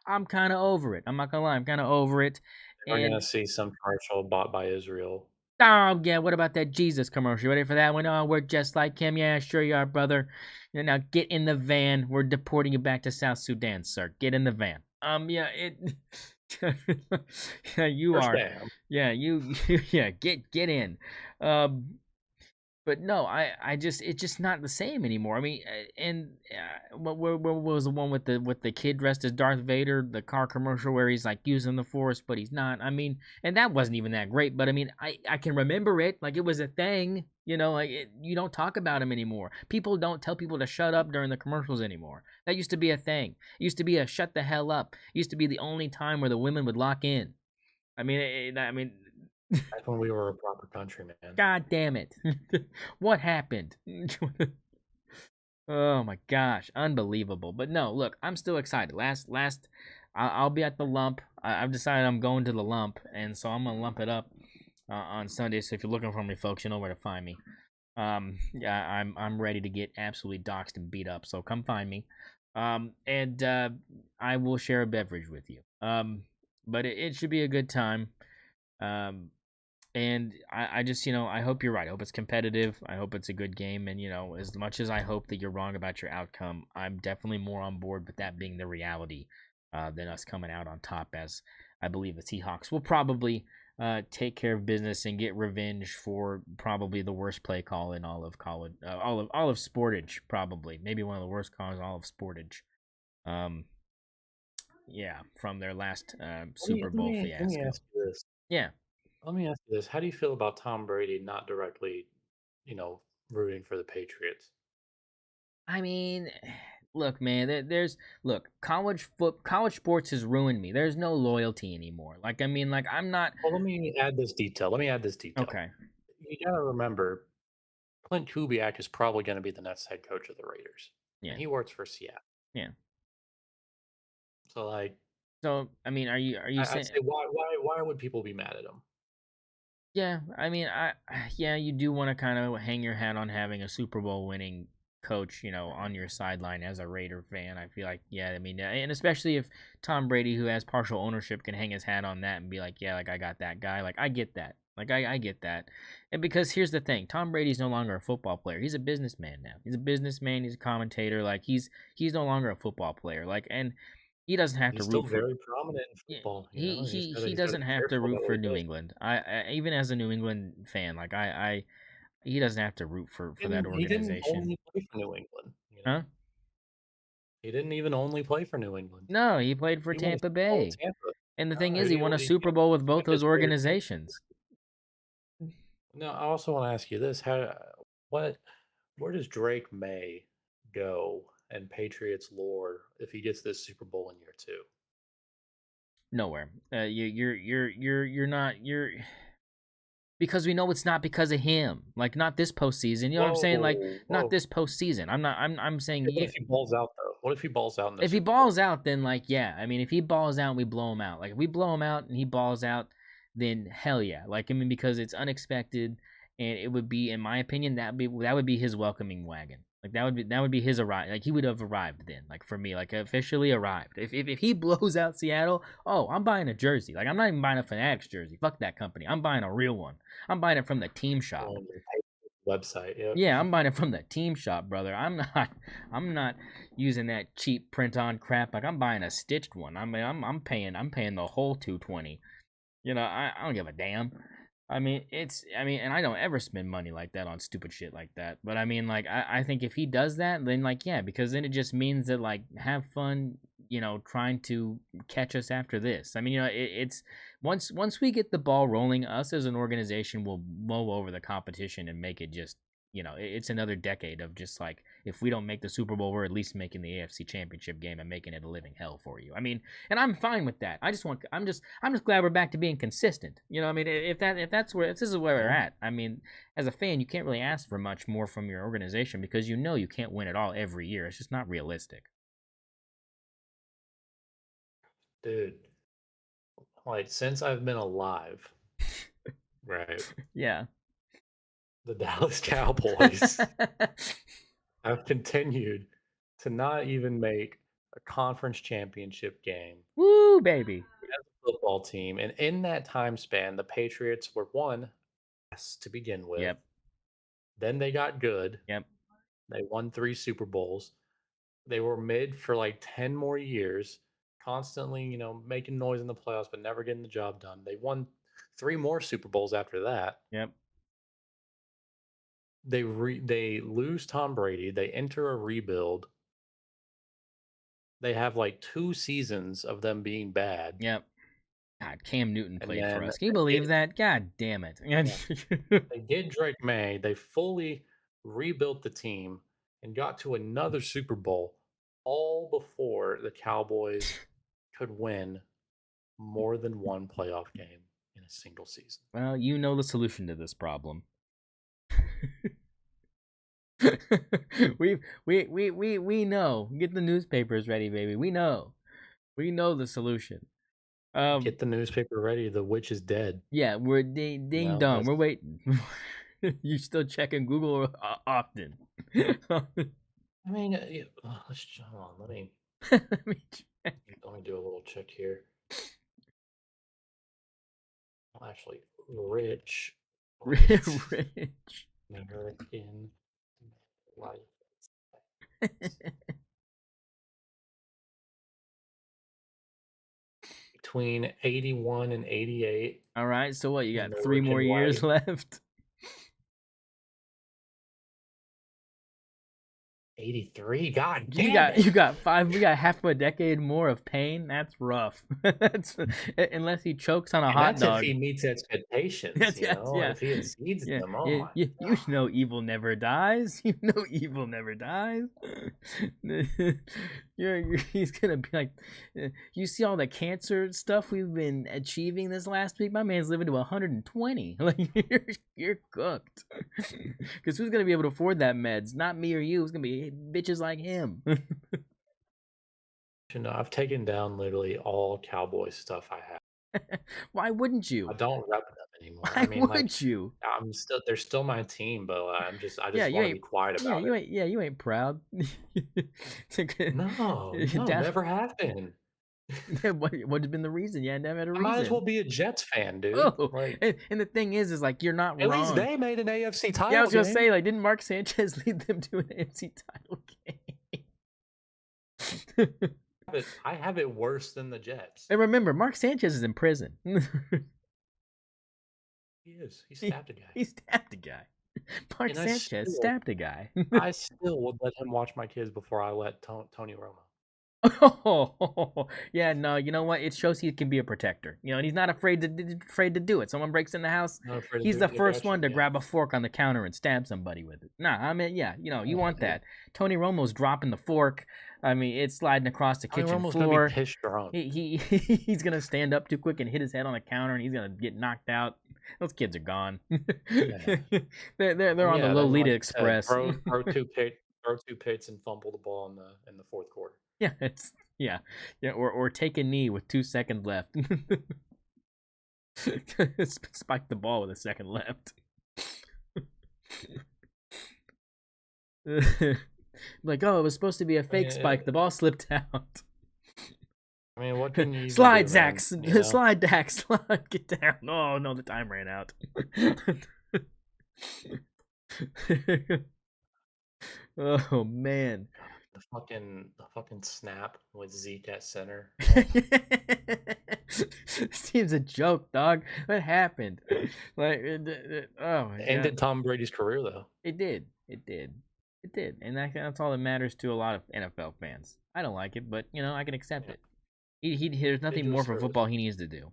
A: I'm kind of over it. I'm not gonna lie, I'm kind of over it.
B: We're gonna
A: And
B: see some commercial bought by Israel.
A: oh yeah, what about that Jesus commercial? Ready for that one? Oh, we're just like him. Yeah, sure you are, brother. Now get in the van. We're deporting you back to South Sudan, sir. Get in the van. Yeah, it. Yeah, you
B: First
A: are.
B: Dam.
A: Yeah, yeah, get in. Um, but no, I just it's just not the same anymore. I mean, and what was the one with the kid dressed as Darth Vader, the car commercial where he's like using the Force, but he's not. I mean, and that wasn't even that great. But I mean, I can remember it like it was a thing. You don't talk about him anymore. People don't tell people to shut up during the commercials anymore. That used to be a thing. It used to be a shut the hell up. It used to be the only time where the women would lock in. I mean,
B: Back when we were a proper country, man.
A: God damn it. What happened? Oh my gosh, unbelievable. But no, look, I'm still excited. I'll be at the lump. I've decided I'm going to the lump, and so I'm gonna lump it up on Sunday. So if you're looking for me, folks, you know where to find me. Yeah, I'm ready to get absolutely doxxed and beat up. So come find me. And I will share a beverage with you. But it should be a good time. Um, and I just, I hope you're right. I hope it's competitive. I hope it's a good game. And, as much as I hope that you're wrong about your outcome, I'm definitely more on board with that being the reality than us coming out on top, as I believe the Seahawks will probably take care of business and get revenge for probably the worst play call in all of college, all of sportage, probably. Maybe one of the worst calls in all of sportage. Um, yeah, from their last Super Bowl
B: Let me
A: fiasco.
B: ask you this.
A: Yeah.
B: Let me ask you this. How do you feel about Tom Brady not directly, rooting for the Patriots?
A: I mean, look, man. Look. College sports has ruined me. There's no loyalty anymore. Like, I mean, like I'm not
B: Well, let me add this detail. Let me add this detail.
A: okay.
B: You gotta remember, Clint Kubiak is probably going to be the next head coach of the Raiders, and
A: Yeah,
B: he works for Seattle.
A: yeah.
B: So, like,
A: So, I mean, are you
B: I'd
A: saying?
B: say why would people be mad at him?
A: Yeah, I mean, yeah, you do want to kind of hang your hat on having a Super Bowl winning coach, on your sideline as a Raider fan. I feel like, yeah, I mean, and especially if Tom Brady, who has partial ownership, can hang his hat on that and be like, yeah, like I got that guy. Like I get that. Like I get that. And because here's the thing, Tom Brady's no longer a football player. He's a businessman now. He's a businessman. He's a commentator. Like he's no longer a football player. Like and he doesn't have to
B: He's still
A: root for.
B: very prominent in
A: Yeah,
B: football.
A: he
B: He's
A: he
B: got to
A: he
B: he's got to
A: doesn't
B: be
A: have to
B: careful
A: root
B: about
A: for
B: what he
A: New
B: does.
A: England. I even as a New England fan, like he doesn't have to root for that
B: He didn't
A: organization.
B: only play for New England.
A: Huh?
B: He didn't even only play for New England.
A: No, he played for
B: He won a
A: Tampa
B: Super Bowl with
A: Bay.
B: Tampa.
A: And the thing is, he
B: He,
A: won a
B: he
A: Super Bowl with both
B: Tampa's
A: those
B: very
A: organizations.
B: Now, I also want to ask you this: what, where does Drake May go in Patriots lore if he gets this Super Bowl in year 2?
A: Nowhere. You're not because we know it's not because of him. Like not this postseason. You know what I'm saying? Like
B: Whoa,
A: not
B: whoa.
A: this postseason. I'm saying
B: Okay, what if he balls out though? What if he balls out in the
A: if he
B: Super Bowl?
A: balls out, then like yeah. I mean, if he balls out, we blow him out. Like if we blow him out and he balls out, then hell yeah. Like I mean, because it's unexpected, and it would be, in my opinion, that would be his welcoming wagon. Like that would be his arrive. Like he would have arrived then. Like for me, like officially arrived. If he blows out Seattle, oh, I'm buying a jersey. Like I'm not even buying a Fanatics jersey. Fuck that company. I'm buying a real one. I'm buying it from the team shop.
B: On the website, yep.
A: Yeah, I'm buying it from the team shop, brother. I'm not using that cheap print on crap. Like I'm buying a stitched one. I mean, I'm paying the whole 220. I don't give a damn. And I don't ever spend money like that on stupid shit like that. But I mean, like, I think if he does that, then like, yeah, because then it just means that like, have fun, trying to catch us after this. I mean, it's once we get the ball rolling, us as an organization will mow over the competition and make it just, it's another decade of just like, if we don't make the Super Bowl, we're at least making the AFC Championship game and making it a living hell for you. I mean, and I'm fine with that. I'm just glad we're back to being consistent. I mean, if this is where we're at. I mean, as a fan, you can't really ask for much more from your organization because you can't win it all every year. It's just not realistic.
B: Dude, like since I've been alive, right?
A: Yeah.
B: The Dallas Cowboys have continued to not even make a conference championship game.
A: Woo, baby.
B: As a football team, and in that time span, the Patriots were one to begin with.
A: Yep.
B: Then they got good.
A: Yep.
B: They won 3 Super Bowls. They were mid for like 10 more years, constantly, making noise in the playoffs, but never getting the job done. They won 3 more Super Bowls after that.
A: Yep.
B: They lose Tom Brady. They enter a rebuild. They have like 2 seasons of them being bad.
A: Yep. God, Cam Newton
B: And
A: played for
B: then
A: us. Can you believe that? God damn it.
B: they did Drake May. They fully rebuilt the team and got to another Super Bowl all before the Cowboys could win more than one playoff game in a single season.
A: Well, you know the solution to this problem. we know. Get the newspapers ready, baby. We know the solution.
B: Get the newspaper ready. The witch is dead.
A: Yeah, we're ding dong. We're waiting. You still checking Google often?
B: I mean, let's hold on. Let me
A: check.
B: Let me do a little check here. Well, actually, rich American life. Between 81 and 88.
A: All right, so what? You got
B: the
A: 3 more
B: rich and
A: years
B: white.
A: left.
B: 83. God damn
A: You got 5. We got half of a decade more of pain. That's rough. That's unless he chokes on a hot dog.
B: If he meets expectations, if he exceeds them. Oh my!
A: You know, evil never dies. You know, evil never dies. He's gonna be like, you see all the cancer stuff we've been achieving this last week. My man's living to 120. Like you're cooked. Because who's gonna be able to afford that meds? Not me or you. It's gonna be bitches like him.
B: I've taken down literally all Cowboy stuff I have.
A: Why wouldn't
B: I
A: you?
B: don't rep them anymore. I
A: Why
B: mean, like,
A: would you?
B: they're still my team, but I
A: Yeah,
B: just
A: you
B: want to be
A: ain't.
B: quiet
A: Yeah,
B: about it.
A: you ain't proud. It's a good-
B: No, no,
A: Down-
B: never have been.
A: what has been the reason? Yeah, never had a
B: I might as well
A: reason.
B: be a Jets fan, dude.
A: Oh,
B: Like,
A: and the thing is like you're not
B: at least
A: wrong.
B: they made an AFC
A: Yeah, I
B: title
A: was gonna
B: game.
A: say like, didn't Mark Sanchez lead them to an AFC title game?
B: I have it worse than the Jets.
A: And remember, Mark Sanchez is in prison.
B: He is. He stabbed a guy.
A: He stabbed a guy. Mark
B: And
A: Sanchez stabbed a guy.
B: I still would let him watch my kids before I let Tony Romo.
A: Oh, yeah, no, you know what? It shows he can be a protector. You know, and he's not afraid to do it. Someone breaks in the house,
B: Not afraid to
A: he's
B: do
A: the
B: it.
A: first
B: Gotcha,
A: one to
B: yeah.
A: grab a fork on the counter and stab somebody with it. Nah, I mean, yeah, you know, you want that. Tony Romo's dropping the fork. I mean, it's sliding across the
B: Tony
A: kitchen
B: Romo's
A: floor.
B: gonna be pissed drunk.
A: He's gonna stand up too quick and hit his head on the counter, and he's gonna get knocked out. Those kids are gone.
B: Yeah.
A: they're on the
B: Yeah, then,
A: Lolita
B: like you said,
A: Express.
B: throw two pits and fumble the ball in the fourth quarter.
A: Yeah, or take a knee with 2 seconds left. Spike the ball with a second left. Like, oh, it was supposed to be a fake spike. The ball slipped out.
B: I mean, what can you
A: slide,
B: do,
A: Zach?
B: you know?
A: Slide, Dak. Slide. Get down. Oh no, the time ran out. Oh man.
B: The fucking snap with Zeke at center.
A: This team's a joke, dog. What happened? Like, oh my
B: Ended
A: God.
B: Tom Brady's career though.
A: It did, and that's all that matters to a lot of NFL fans. I don't like it, but you know I can accept it. There's nothing more for football he needs to do.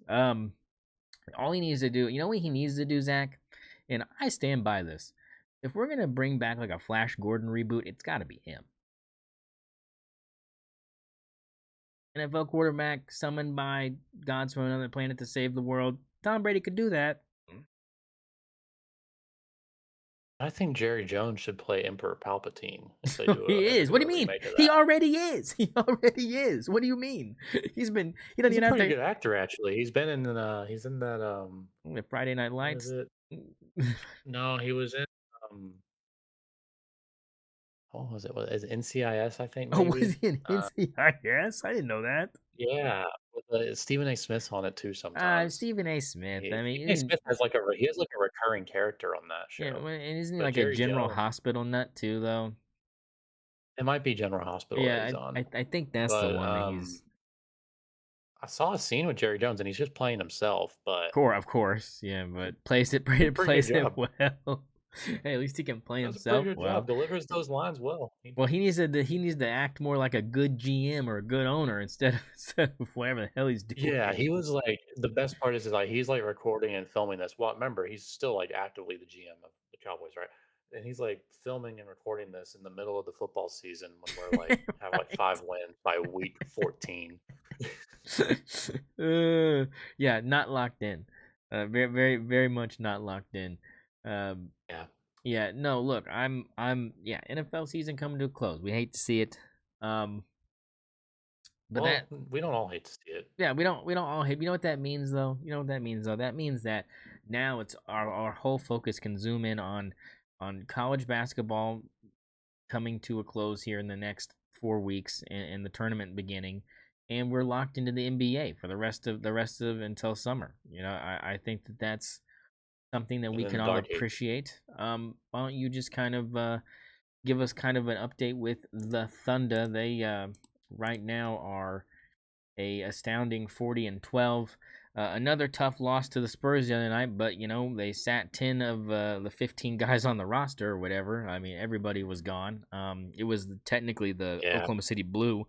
A: All he needs to do, you know what he needs to do, Zach, and I stand by this. If we're gonna bring back like a Flash Gordon reboot, it's got to be him. NFL quarterback summoned by gods from another planet to save the world. Tom Brady could do that.
B: I think Jerry Jones should play Emperor Palpatine if they do.
A: He is. What do you mean? He already is. He already is. What do you mean? He doesn't
B: He's
A: even
B: a
A: have
B: pretty
A: to.
B: good actor, actually. He's been in he's in that
A: Friday Night Lights.
B: What is it? No, he was in what was it? What is it? NCIS? I think. Maybe.
A: Oh, was he in NCIS? I didn't know that.
B: Yeah, with Stephen A. Smith on it too. Sometimes
A: Stephen A. Smith. I mean,
B: Stephen A. Smith has like a recurring character on that show.
A: Yeah, and isn't he
B: But
A: like
B: Jerry
A: a General
B: Jones,
A: Hospital nut too, though?
B: it might be General Hospital that he's on.
A: I think that's the one that he's.
B: I saw a scene with Jerry Jones, and he's just playing himself. But
A: Of course, yeah, but plays it
B: pretty
A: well. Hey, at least he can play
B: does
A: himself
B: a pretty good
A: well.
B: job. Delivers those lines well.
A: Well, he needs to act more like a good GM or a good owner instead of whatever the hell he's doing.
B: Yeah, he was like the best part is like he's like recording and filming this. Well, remember he's still like actively the GM of the Cowboys, right? And he's like filming and recording this in the middle of the football season when we're like have like 5 wins by week 14.
A: Yeah, not locked in. Very, very, very much not locked in.
B: Yeah.
A: Yeah, no, look, yeah, NFL season coming to a close. We hate to see it. But
B: well, we don't all hate to see it.
A: Yeah, we don't all hate. You know what that means though? That means that now it's our whole focus can zoom in on college basketball coming to a close here in the next 4 weeks and the tournament beginning, and we're locked into the NBA for the rest of until summer. I think that's something that we can all appreciate. Why don't you just kind of give us kind of an update with the Thunder? They right now are a astounding 40-12. Another tough loss to the Spurs the other night, but they sat 10 of the 15 guys on the roster or whatever. I mean, everybody was gone. It was technically the Oklahoma City Blue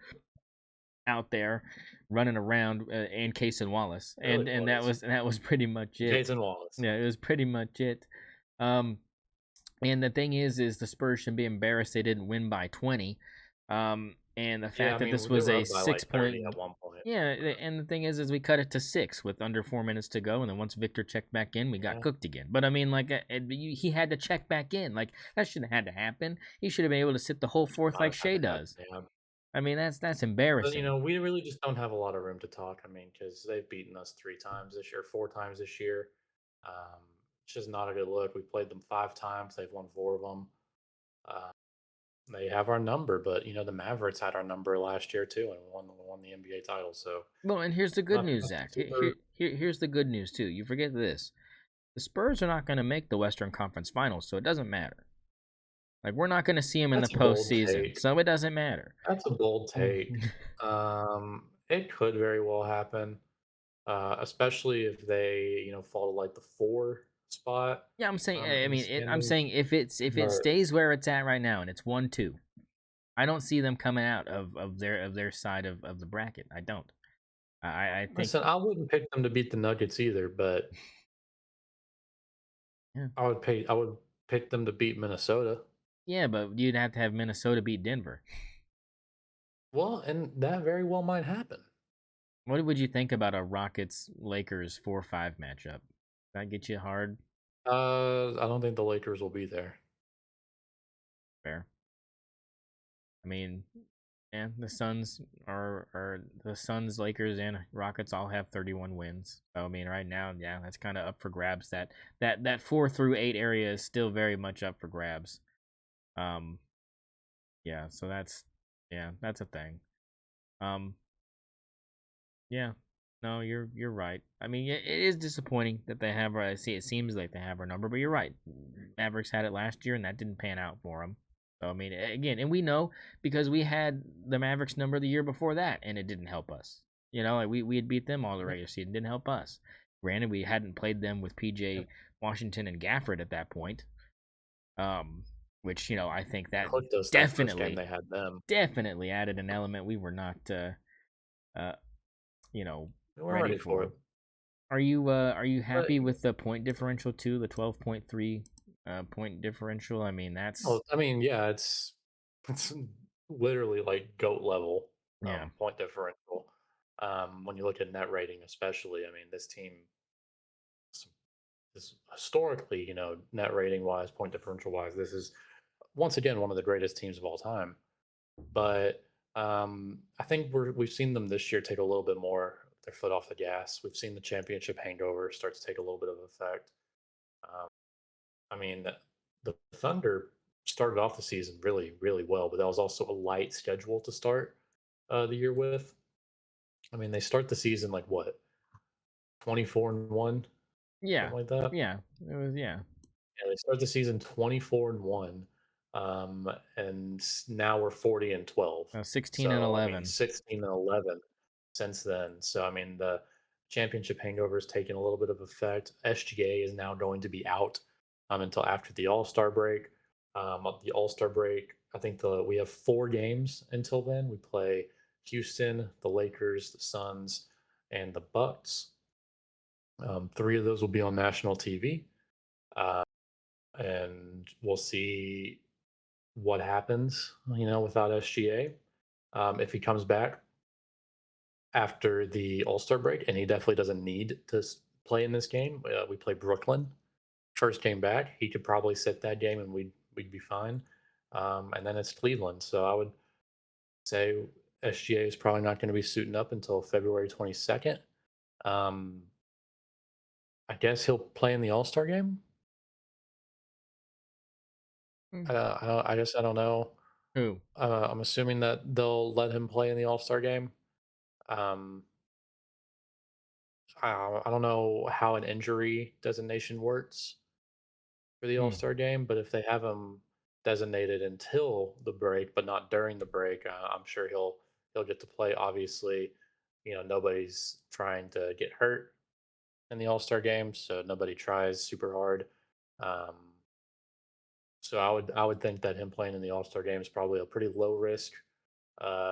A: out there running around, and Case and Wallace, and that was pretty much it.
B: Case and Wallace.
A: Yeah, it was pretty much it. And the thing is the Spurs should be embarrassed they didn't win by 20. And the fact that this was a 6-point
B: at one point.
A: Yeah, and the thing is we cut it to 6 with under 4 minutes to go, and then once Victor checked back in, we got cooked again. But I mean, like, he had to check back in. Like, that shouldn't have had to happen. He should have been able to sit the whole fourth like Shea does.
B: Yeah.
A: I mean, that's
B: But
A: embarrassing.
B: we really just don't have a lot of room to talk. I mean, because they've beaten us 3 times this year, 4 times this year. It's just not a good look. We played them 5 times. They've won 4 of them. Uh, they have our number, but the Mavericks had our number last year too, and won the NBA title. So
A: Well, and here's the good
B: nothing,
A: news,
B: nothing
A: Zach.
B: super.
A: Here's the good news too. You forget this: the Spurs are not going to make the Western Conference Finals, so it doesn't matter. Like we're not going to see them in the
B: That's a bold
A: postseason,
B: take.
A: so it doesn't matter.
B: That's a bold take. It could very well happen, especially if they fall to like the 4 spot
A: Yeah, I'm saying. I
B: in the
A: mean, I'm
B: standings.
A: saying if it
B: But
A: stays where it's at right now and it's 1-2, I don't see them coming out of their side of the bracket. I don't. I think.
B: listen, I wouldn't pick them to beat the Nuggets either, but
A: Yeah.
B: I would pick them to beat Minnesota.
A: Yeah, but you'd have to have Minnesota beat Denver.
B: Well, and that very well might happen.
A: What would you think about a Rockets Lakers 4-5 matchup? That get you hard?
B: I don't think the Lakers will be there.
A: Fair. I mean, yeah, the Suns are the Suns, Lakers, and Rockets all have 31 wins. So I mean, right now, yeah, that's kind of up for grabs. That 4 through 8 area is still very much up for grabs. Um, yeah, so that's a thing. Um, yeah, no, you're right. I mean, it is disappointing that they have. I see. It seems like they have our number, but you're right. Mavericks had it last year, and that didn't pan out for them. So I mean, again, and we know because we had the Mavericks number the year before that, and it didn't help us. Like we had beat them all the
B: Yeah,
A: regular season, didn't help us. Granted, we hadn't played them with
B: yeah.
A: PJ Washington and Gafford at that point. Um, which I think that
B: Cooked us that first game
A: definitely,
B: they had them.
A: definitely added an element we were not, uh, you know,
B: We weren't
A: ready
B: ready for it.
A: for. Are you
B: But
A: happy with the point differential too? The 12.3 point differential. I mean, that's
B: I mean, yeah, it's literally like goat level
A: yeah.
B: point differential. When you look at net rating, especially, I mean, this team is historically, net rating wise, point differential wise, this is once again one of the greatest teams of all time. But I think we've seen them this year take a little bit more their foot off the gas. We've seen the championship hangover start to take a little bit of effect. Um, I mean, the Thunder started off the season really, really well, but that was also a light schedule to start the year with. I mean, they start the season like what, 24-1,
A: Yeah.
B: something like that.
A: Yeah. It was yeah.
B: Yeah, they start the season 24-1, and now we're 40-12.
A: 16 and
B: So I mean,
A: 11.
B: 16-11 since then. So I mean, the championship hangover is taking a little bit of effect. SGA is now going to be out until after the All Star break. The All Star break, I think we have 4 games until then. We play Houston, the Lakers, the Suns, and the Bucks. 3 of those will be on national TV. Uh, and we'll see what happens, without SGA. If he comes back after the All Star break, and he definitely doesn't need to play in this game. We play Brooklyn first game back. He could probably sit that game, and we'd be fine. And then it's Cleveland, so I would say SGA is probably not going to be suiting up until February 22nd. Um, I guess he'll play in the All Star game.
A: Hmm.
B: I guess I don't know.
A: Who?
B: I'm assuming that they'll let him play in the All Star game. Um, I don't know how an injury designation works for the All
A: Hmm.
B: Star game, but if they have him designated until the break, but not during the break, I'm sure he'll get to play. Obviously, nobody's trying to get hurt in the All Star game, so nobody tries super hard. Um, so I would think that him playing in the All Star game is probably a pretty low risk uh,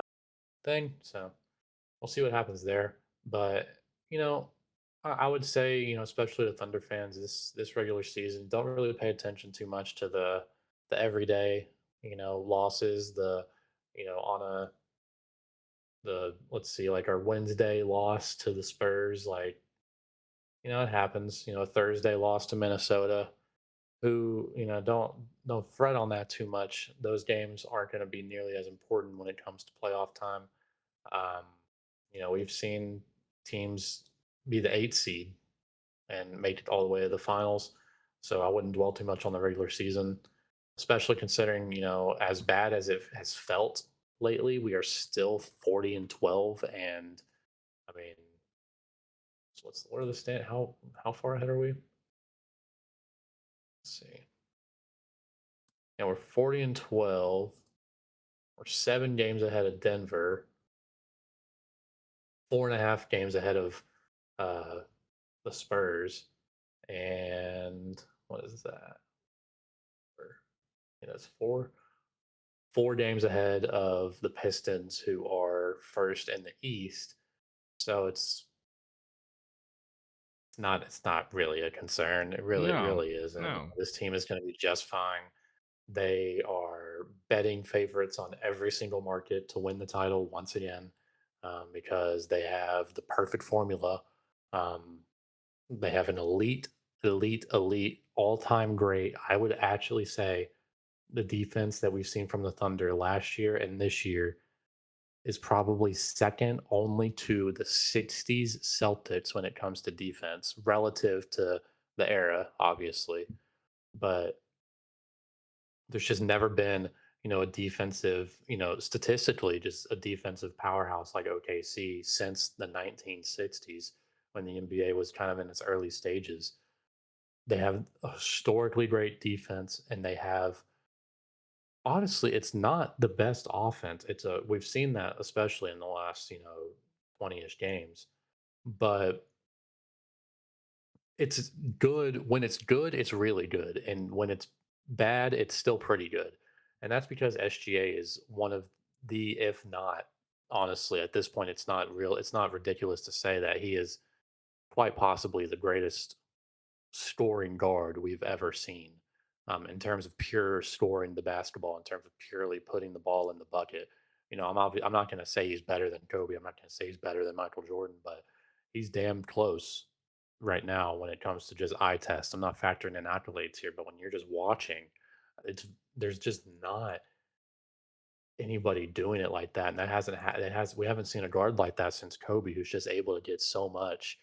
B: thing. So we'll see what happens there. But I would say especially the Thunder fans this regular season don't really pay attention too much to the everyday losses. On the let's see, like our Wednesday loss to the Spurs, like it happens. A Thursday loss to Minnesota. who don't fret on that too much. Those games aren't going to be nearly as important when it comes to playoff time. Um, we've seen teams be the 8 seed and make it all the way to the finals. So I wouldn't dwell too much on the regular season, especially considering, as bad as it has felt lately, we are still 40-12. And I mean, so what are the stand? How far ahead are we? Let's see. Yeah, we're 40-12. We're 7 games ahead of Denver, 4.5 games ahead of uh, the Spurs, and what is that? That's 4 games ahead of the Pistons, who are first in the East. So it's not really a concern.
A: No,
B: Really isn't.
A: no.
B: This team is going to be just fine. They are betting favorites on every single market to win the title once again, because they have the perfect formula. Um, they have an elite, all-time great. I would actually say the defense that we've seen from the Thunder last year and this year is probably second only to the 60s Celtics when it comes to defense relative to the era, obviously. But there's just never been, a defensive, statistically, just a defensive powerhouse like OKC since the 1960s when the NBA was kind of in its early stages. They have a historically great defense, and they have, honestly, it's not the best offense. We've seen that especially in the last, 20ish games. But it's good. When it's good, it's really good, and when it's bad, it's still pretty good. And that's because SGA is one of the, if not, honestly, at this point, it's not ridiculous to say that he is quite possibly the greatest scoring guard we've ever seen, in terms of pure scoring the basketball, in terms of purely putting the ball in the bucket. I'm not going to say he's better than Kobe. I'm not going to say he's better than Michael Jordan, but he's damn close right now when it comes to just eye test. I'm not factoring in accolades here, but when you're just watching, it's there's just not anybody doing it like that, and we haven't seen a guard like that since Kobe, who's just able to get so much,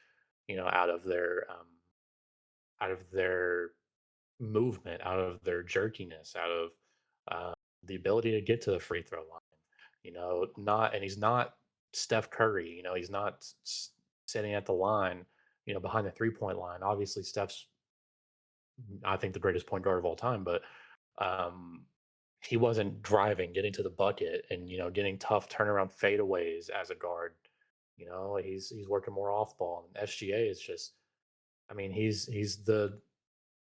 B: out of their movement, out of their jerkiness, out of the ability to get to the free throw line. Not and he's not Steph Curry. He's not sitting at the line, behind the 3-point line. Obviously, Steph's, I think, the greatest point guard of all time, but um, he wasn't driving, getting to the bucket, and getting tough turnaround fadeaways as a guard. He's working more off ball. And SGA is just, I mean, he's the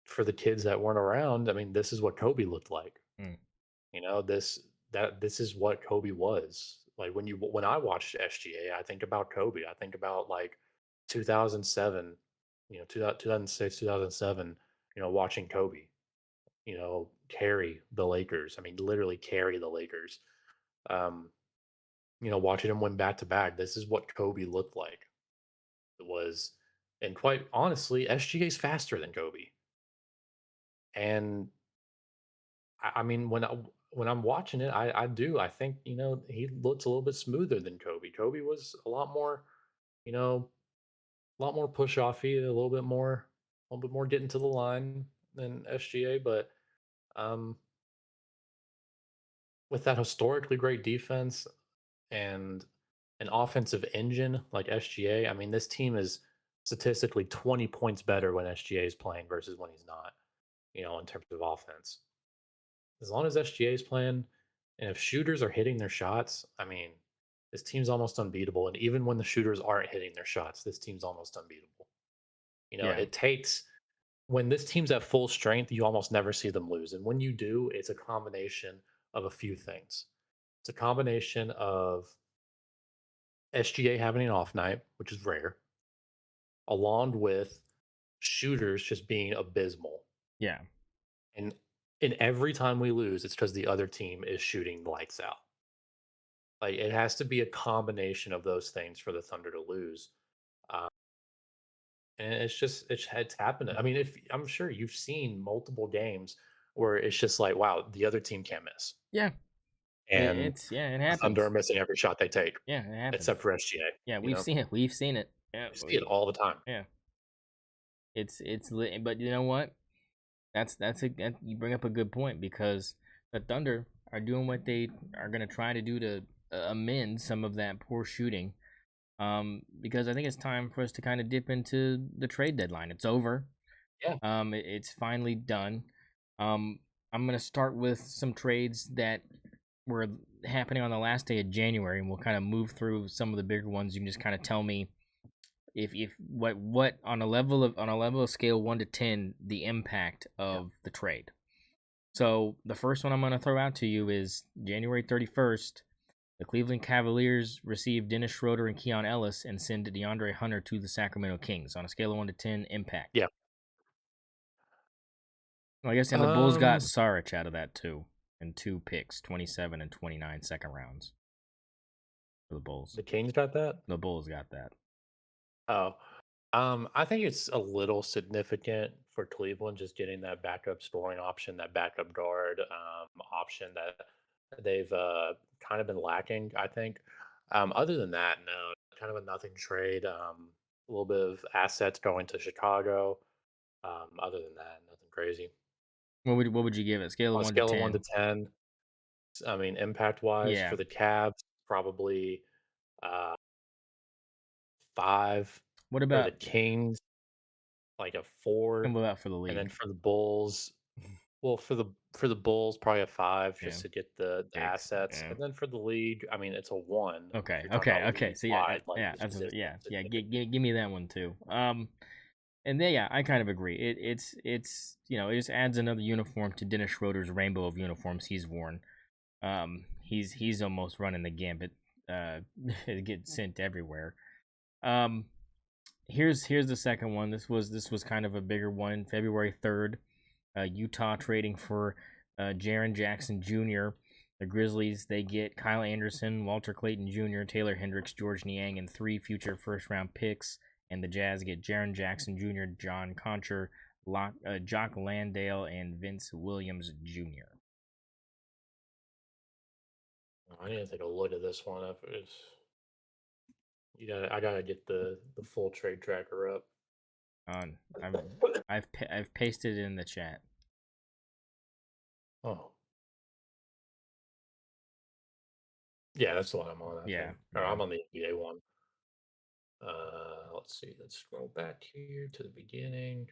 B: for the kids that weren't around. I mean, this is what Kobe looked like.
A: Mm.
B: This is what Kobe was. Like when I watched SGA, I think about Kobe. I think about like 2007, 2006, 2007, watching Kobe, carry the Lakers. I mean, literally carry the Lakers. Um, watching him win back to back. This is what Kobe looked like. It was, and quite honestly, SGA is faster than Kobe. And I mean, when I'm watching it, I think, he looks a little bit smoother than Kobe. Kobe was a lot more push offy, a little bit more getting to the line than SGA. But um, with that historically great defense and an offensive engine like SGA, I mean, this team is statistically 20 points better when SGA is playing versus when he's not. In terms of offense, as long as SGA is playing, and if shooters are hitting their shots, I mean, this team's almost unbeatable. And even when the shooters aren't hitting their shots, this team's almost unbeatable.
A: Yeah.
B: It takes when this team's at full strength, you almost never see them lose. And when you do, it's a combination of a few things. It's a combination of SGA having an off night, which is rare, along with shooters just being abysmal.
A: Yeah.
B: And every time we lose, it's because the other team is shooting lights out. Like, it has to be a combination of those things for the Thunder to lose. Uh, And it's happened. I mean, if I'm sure you've seen multiple games where it's just like, wow, the other team can't miss,
A: Yeah,
B: and
A: it
B: the Thunder are
A: happens.
B: missing every shot they take,
A: Yeah, it
B: except
A: happens.
B: for SGA.
A: Yeah,
B: You
A: we've
B: know,
A: seen it. We've seen it. Yeah,
B: you see it all the time.
A: yeah. It's lit, but you know what? You bring up a good point because the Thunder are doing what they are going to try to do to amend some of that poor shooting. Because I think it's time for us to kind of dip into the trade deadline. It's over.
B: Yeah.
A: It's finally done. Um, I'm gonna start with some trades that were happening on the last day of January, and we'll kind of move through some of the bigger ones. You can just kind of tell me if what on a level of scale 1 to 10 the impact
B: Yeah.
A: of the trade. So the first one I'm gonna throw out to you is January 31st. The Cleveland Cavaliers received Dennis Schroeder and Keon Ellis and send DeAndre Hunter to the Sacramento Kings on a scale of 1 to 10 impact.
B: Yeah.
A: Well, I guess, and the Bulls got
B: Um,
A: Saric out of that too, and 2 picks, 27 and 29 second rounds for the Bulls.
B: the Kings got that.
A: The Bulls got that.
B: Oh, I think it's a little significant for Cleveland just getting that backup scoring option, that backup guard option that they've kind of been lacking. I think. Other than that, no, kind of a nothing trade. A little bit of assets going to Chicago. Other than that, nothing crazy.
A: What would you give it? Scale of
B: On a
A: one to
B: scale of one to
A: ten.
B: 10, I mean, impact wise
A: Yeah.
B: for the Cavs, probably uh, 5.
A: What
B: For the
A: about
B: Kings, like a
A: and
B: 4.
A: what about for the
B: And then
A: league?
B: for the Bulls, well, for the Bulls, probably a 5
A: Yeah.
B: just to get the
A: Six.
B: assets.
A: Yeah.
B: And then for the league, I mean, it's a 1 if
A: Okay.
B: you're talking
A: Okay.
B: about
A: Okay.
B: league
A: So yeah.
B: wide, like
A: Yeah.
B: just
A: That's
B: because it's
A: yeah. Yeah.
B: significant.
A: Give me that one too. And then yeah, I kind of agree. It's it just adds another uniform to Dennis Schroeder's rainbow of uniforms he's worn. He's almost running the gambit. It gets sent everywhere. Um, here's the second one. This was kind of a bigger one. February 3rd, Utah trading for Jaren Jackson Jr. The Grizzlies they get Kyle Anderson, Walter Clayton Jr., Taylor Hendricks, George Niang, and 3 future first round picks. And the Jazz get Jaren Jackson Jr., John Concher, Jock Landale, and Vince Williams Jr.
B: I need to take a look at this one. I gotta get the full trade tracker up.
A: On I've pasted it in the chat.
B: Oh, yeah, that's the one I'm on, I
A: Yeah,
B: think. Or
A: yeah.
B: I'm on the NBA one. Let's see. Let's scroll back here to the beginning.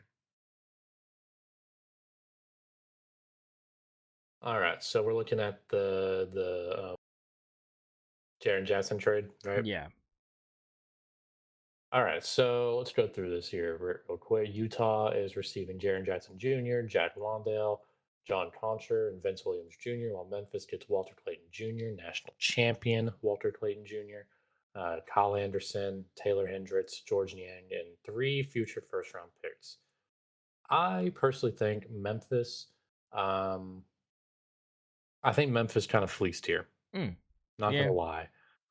B: All right, so we're looking at the Jaren Jackson trade, right?
A: Yeah.
B: All right, so let's go through this here real quick. Utah is receiving Jaren Jackson Jr., Jack Londale, John Concher, and Vince Williams Jr., while Memphis gets Walter Clayton Jr., national champion Walter Clayton Jr., Kyle Anderson, Taylor Hendricks, George Niang, and 3 future first round picks. I personally think um, I think Memphis kind of fleeced here.
A: Mm,
B: Not gonna
A: yeah.
B: lie.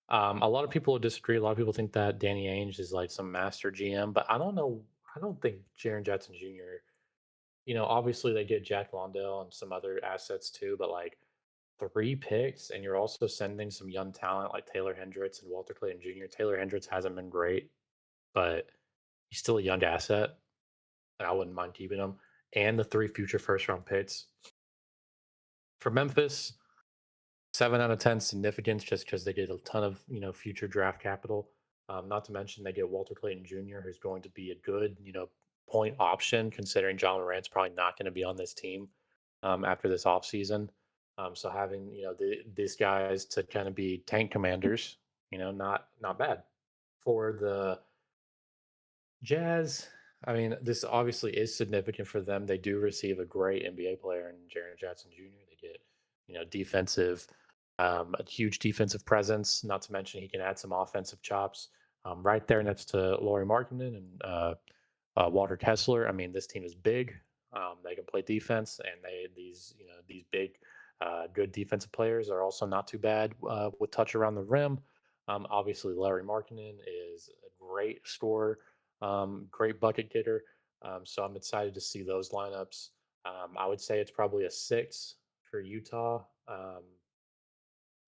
B: A lot of people disagree. A lot of people think that Danny Ainge is like some master GM, but I don't know. I don't think Jaren Jackson Jr. Obviously they get Jack Londale and some other assets too, but like 3 picks, and you're also sending some young talent like Taylor Hendricks and Walter Clayton Jr. Taylor Hendricks hasn't been great, but he's still a young asset, and I wouldn't mind keeping him. And the 3 future first round picks for Memphis. 7 out of 10 significance just because they get a ton of future draft capital. Not to mention they get Walter Clayton Jr., who's going to be a good point option considering John Morant's probably not going to be on this team after this offseason. So having these guys to kind of be tank commanders, not bad for the Jazz. I mean, this obviously is significant for them. They do receive a great NBA player in Jaren Jackson Jr. They get, defensive, a huge defensive presence. Not to mention he can add some offensive chops. Right there next to Laurie Markkinen and Walter Kessler. I mean, this team is big. They can play defense, and these big, good defensive players are also not too bad with touch around the rim. Obviously, Larry Markkinen is a great scorer. Great bucket getter. So I'm excited to see those lineups. I would say it's probably a 6 for Utah.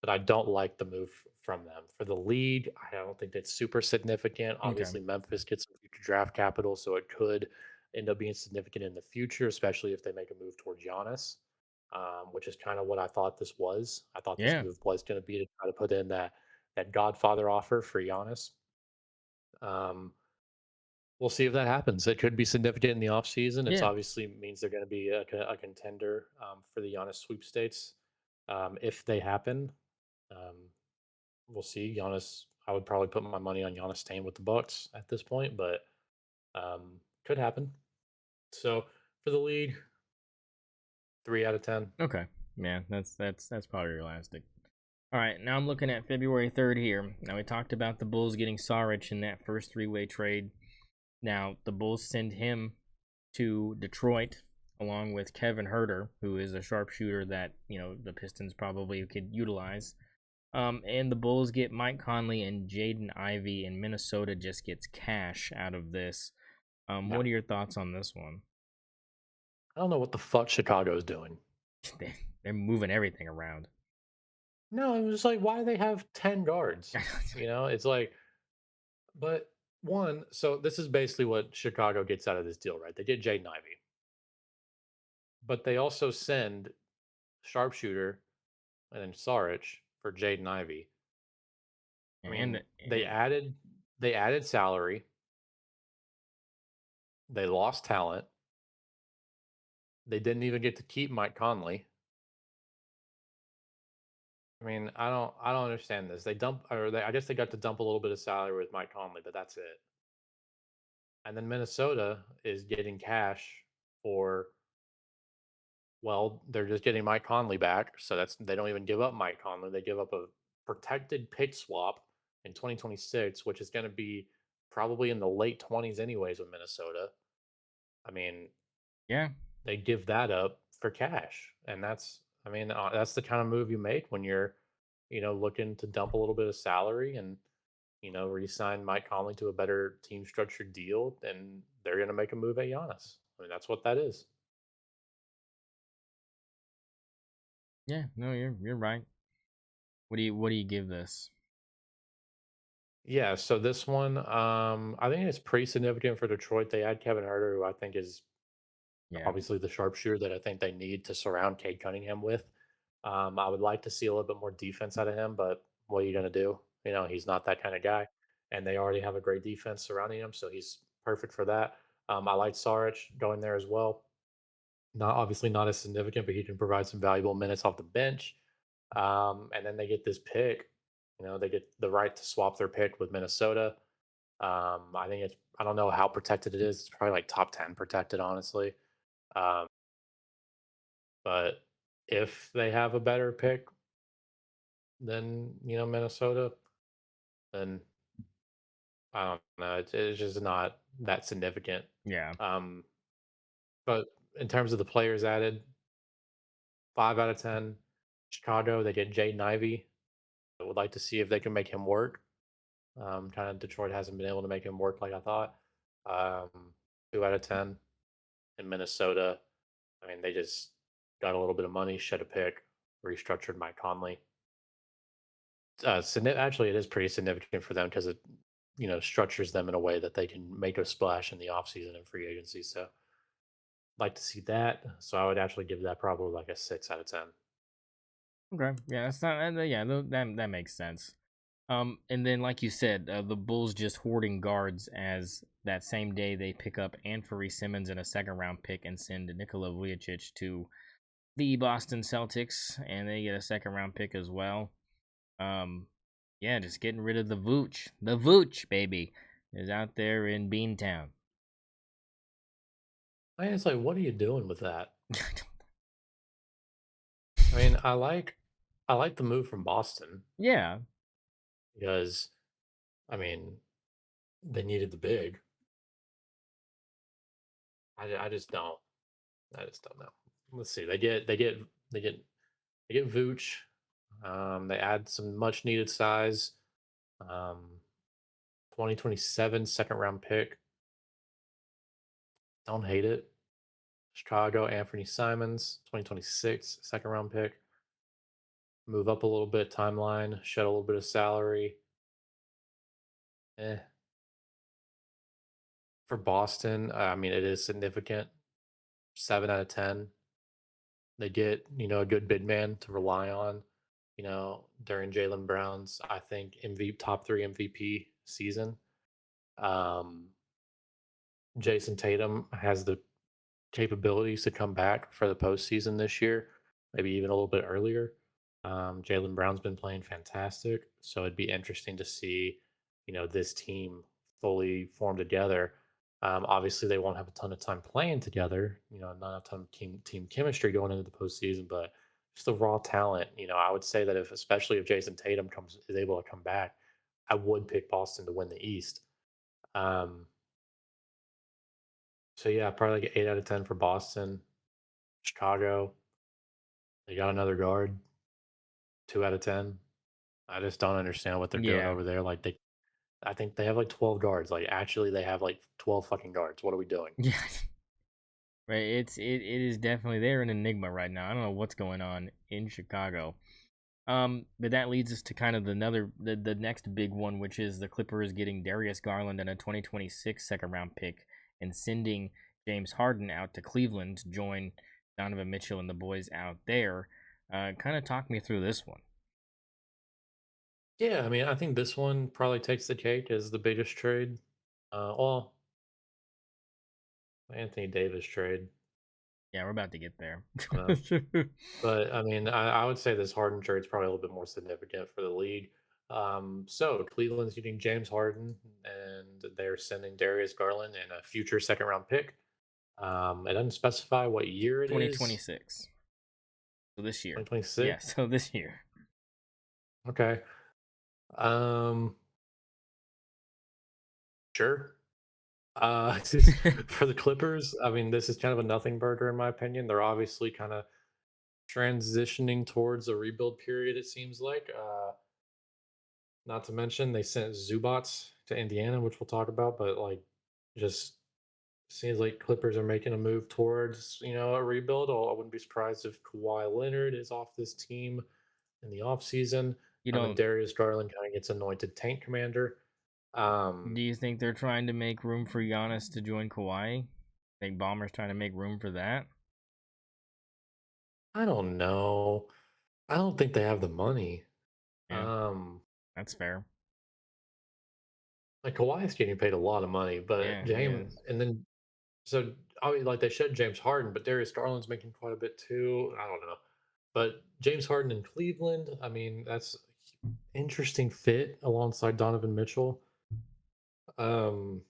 B: But I don't like the move from them. For the league, I don't think that's super significant.
A: Okay.
B: Obviously, Memphis gets some future draft capital, so it could end up being significant in the future, especially if they make a move towards Giannis, which is kind of what I thought this was. I thought this
A: Yeah.
B: move was going to be to try to put in that Godfather offer for Giannis. Um, we'll see if that happens. It could be significant in the offseason. It's
A: Yeah.
B: obviously means they're going to be a contender for the Giannis sweepstakes if they happen. Um, we'll see. Giannis, I would probably put my money on Giannis staying with the Bucks at this point, but could happen. So for the league, 3 out of 10.
A: Okay. Yeah, that's probably realistic. All right, now I'm looking at February 3rd here. Now we talked about the Bulls getting Saric in that first three-way trade. Now the Bulls send him to Detroit along with Kevin Herter, who is a sharpshooter that the Pistons probably could utilize. And the Bulls get Mike Conley and Jaden Ivey, and Minnesota just gets cash out of this.
B: Yeah,
A: What are your thoughts on this one?
B: I don't know what the fuck Chicago's doing.
A: They're moving everything around.
B: No, it was like, why do they have 10 guards? It's like, but one, so this is basically what Chicago gets out of this deal, right? They get Jaden Ivey, but they also send sharpshooter and then Saric for Jaden Ivey. I
A: and,
B: mean, they
A: and
B: added they added salary, they lost talent. They didn't even get to keep Mike Conley. I mean, I don't understand this. They dump or they I guess they got to dump a little bit of salary with Mike Conley, but that's it. And then Minnesota is getting cash for well, they're just getting Mike Conley back. So they don't even give up Mike Conley. They give up a protected pick swap in 2026, which is going to be probably in the late 20s anyways with Minnesota. I mean,
A: yeah,
B: they give that up for cash, and that's the kind of move you make when you're, looking to dump a little bit of salary and re-sign Mike Conley to a better team structured deal, and they're going to make a move at Giannis. I mean, that's what that is.
A: yeah. No, you're right. What do you give this?
B: Yeah, so this one, I think it's pretty significant for Detroit. They add Kevin Herter, who I think is
A: Yeah,
B: obviously the sharpshooter that I think they need to surround Cade Cunningham with. I would like to see a little bit more defense out of him, but what are you going to do? He's not that kind of guy, and they already have a great defense surrounding him, so he's perfect for that. I like Saric going there as well. Not obviously not as significant, but he can provide some valuable minutes off the bench. And then they get this pick. They get the right to swap their pick with Minnesota. I don't know how protected it is. It's probably like top 10 protected, honestly. Um, but if they have a better pick than Minnesota, then I don't know. It's just not that significant.
A: yeah.
B: Um, but in terms of the players added, 5 out of 10. Chicago, they get Jaden Ivey. I would like to see if they can make him work. Kind of Detroit hasn't been able to make him work like I thought. 2 out of 10 in Minnesota. I mean, they just got a little bit of money, shed a pick, restructured Mike Conley. Actually, it is pretty significant for them because it, structures them in a way that they can make a splash in the offseason and free agency. So, I'd like to see that. So, I would actually give that probably like a 6 out of 10.
A: Okay, yeah, that's not. Yeah, that makes sense. And then like you said, the Bulls just hoarding guards as that same day they pick up Anthony Simmons and a second round pick and send Nikola Vujacic to the Boston Celtics, and they get a second round pick as well. Um, yeah, just getting rid of the Vooch. The Vooch, baby, is out there in Beantown.
B: I mean, it's like, what are you doing with that? I mean, I like the move from Boston
A: Yeah,
B: because I mean they needed the big. I just don't. I just don't know. Let's see. They get Vooch. They add some much needed size. Um, 2027 second round pick. Don't hate it. Chicago, Anthony Simons, 2026, second round pick. Move up a little bit, timeline, shed a little bit of salary. Eh. For Boston, I mean, it is significant. 7 out of 10. They get, a good big man to rely on, during Jalen Brown's, I think, top three MVP season. Um, Jason Tatum has the capabilities to come back for the postseason this year, maybe even a little bit earlier. Jalen Brown's been playing fantastic, so it'd be interesting to see, this team fully form together. Obviously, they won't have a ton of time playing together, not a ton of team chemistry going into the postseason, but just the raw talent. I would say that especially if Jason Tatum is able to come back, I would pick Boston to win the East. Um, so yeah, probably like 8 out of 10 for Boston. Chicago, they got another guard, 2 out of 10. I just don't understand what they're doing
A: Yeah.
B: over there. Like I think they have like 12 guards. Like actually, they have like 12 fucking guards. What are we doing?
A: Yeah. Right. It is definitely they're an enigma right now. I don't know what's going on in Chicago. But that leads us to kind of the next big one, which is the Clippers getting Darius Garland and a 2026 second round pick and sending James Harden out to Cleveland to join Donovan Mitchell and the boys out there. Kind of talk me through this one.
B: Yeah, I mean, I think this one probably takes the cake as the biggest trade. Well, Anthony Davis trade.
A: Yeah, we're about to get there.
B: I don't know. But I mean, I would say this Harden trade is probably a little bit more significant for the league. So Cleveland's getting James Harden, and they're sending Darius Garland and a future second round pick. It doesn't specify what year it is.
A: 2026. So this year. Yeah,
B: 2026.
A: so this year.
B: Okay. Um, sure. For the Clippers, I mean, this is kind of a nothing burger in my opinion. They're obviously kind of transitioning towards a rebuild period. It seems like. Not to mention they sent Zubats to Indiana, which we'll talk about, but like just seems like Clippers are making a move towards, a rebuild. I wouldn't be surprised if Kawhi Leonard is off this team in the offseason.
A: You
B: And
A: don't
B: Darius Garland kind of gets anointed tank commander.
A: do
B: Um,
A: you think they're trying to make room for Giannis to join Kawhi? Think Bomber's trying to make room for that?
B: I don't know. I don't think they have the money.
A: Yeah,
B: Um,
A: that's fair.
B: like Kawhi is getting paid a lot of money, but
A: Yeah, he
B: James,
A: is.
B: and then so I mean, like they shed James Harden, but Darius Garland's making quite a bit too. I don't know, but James Harden in Cleveland, I mean, that's interesting fit alongside Donovan Mitchell. Um,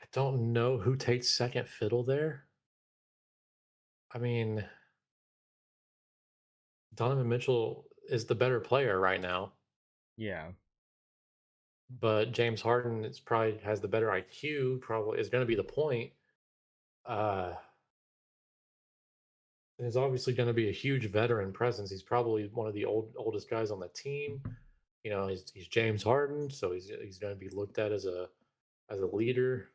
B: I don't know who takes second fiddle there. I mean, Donovan Mitchell is the better player right now,
A: Yeah.
B: but James Harden is probably has the better IQ. Probably is going to be the point. Uh, There's obviously going to be a huge veteran presence. He's probably one of the oldest guys on the team. He's James Harden, so he's going to be looked at as a leader.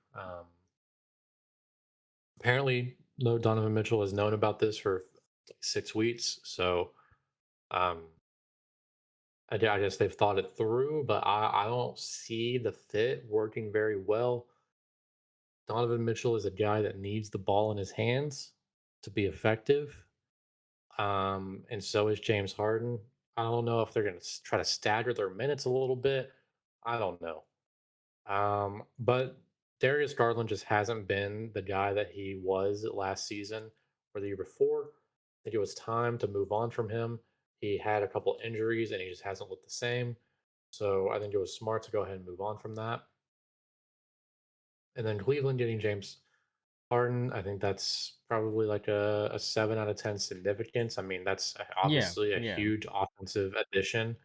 B: Apparently, no Donovan Mitchell has known about this for like 6 weeks, so um, I guess they've thought it through. But I don't see the fit working very well. Donovan Mitchell is a guy that needs the ball in his hands to be effective. And so is James Harden. I don't know if they're going to try to stagger their minutes a little bit. I don't know. But Darius Garland just hasn't been the guy that he was last season or the year before. I think it was time to move on from him. He had a couple injuries and he just hasn't looked the same. So I think it was smart to go ahead and move on from that. And then Cleveland getting James Harden, I think that's probably like a 7 out of 10 significance. I mean, that's
A: Yeah.
B: obviously a
A: Yeah.
B: huge offensive addition